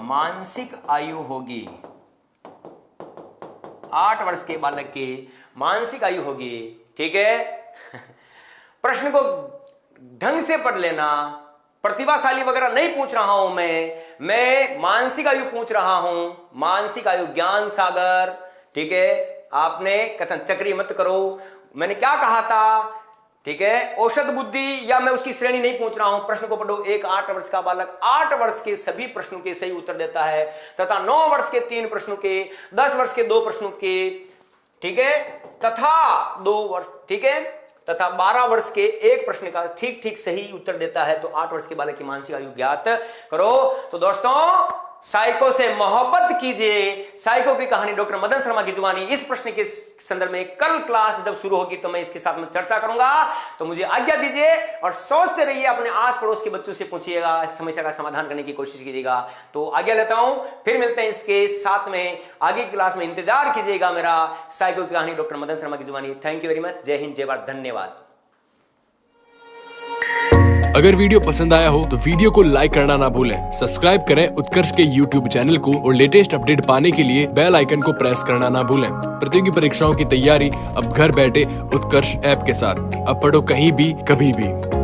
मानसिक आयु होगी, 8 वर्ष के बालक की मानसिक आयु होगी, ठीक है। प्रश्न को ढंग से पढ़ लेना। प्रतिभाशाली वगैरह नहीं पूछ रहा हूं मैं मानसिक आयु पूछ रहा हूं, मानसिक आयु ज्ञान सागर। ठीक है, आपने कथन चक्री मत करो। मैंने क्या कहा था? ठीक है, औसत बुद्धि या मैं उसकी श्रेणी नहीं पूछ रहा हूं। प्रश्न को पढ़ो। एक 8 वर्ष का बालक 8 वर्ष के सभी प्रश्नों के सही उत्तर देता है तथा 9 वर्ष के 3 प्रश्नों के, 10 वर्ष के 2 प्रश्नों के, ठीक है, तथा 2 वर्ष, ठीक है, तथा 12 वर्ष के 1 प्रश्न का ठीक ठीक सही उत्तर देता है। तो 8 वर्ष के बालक की मानसिक आयु ज्ञात करो। तो दोस्तों, साइको से मोहब्बत कीजिए। साइको की कहानी डॉक्टर मदन शर्मा की जुबानी। इस प्रश्न के संदर्भ में कल क्लास जब शुरू होगी तो मैं इसके साथ में चर्चा करूंगा। तो मुझे आज्ञा दीजिए और सोचते रहिए, अपने आस पड़ोस के बच्चों से पूछिएगा, समस्या का समाधान करने की कोशिश कीजिएगा। तो आज्ञा लेता हूं, फिर मिलते हैं इसके साथ में आगे की क्लास में। इंतजार कीजिएगा मेरा। साइको की कहानी डॉक्टर मदन शर्मा की जुबानी। Thank you very much. जय हिंद, जय भारत, धन्यवाद। अगर वीडियो पसंद आया हो तो वीडियो को लाइक करना ना भूलें, सब्सक्राइब करें उत्कर्ष के YouTube चैनल को और लेटेस्ट अपडेट पाने के लिए बेल आइकन को प्रेस करना ना भूलें। प्रतियोगी परीक्षाओं की तैयारी अब घर बैठे उत्कर्ष ऐप के साथ। अब पढ़ो कहीं भी कभी भी।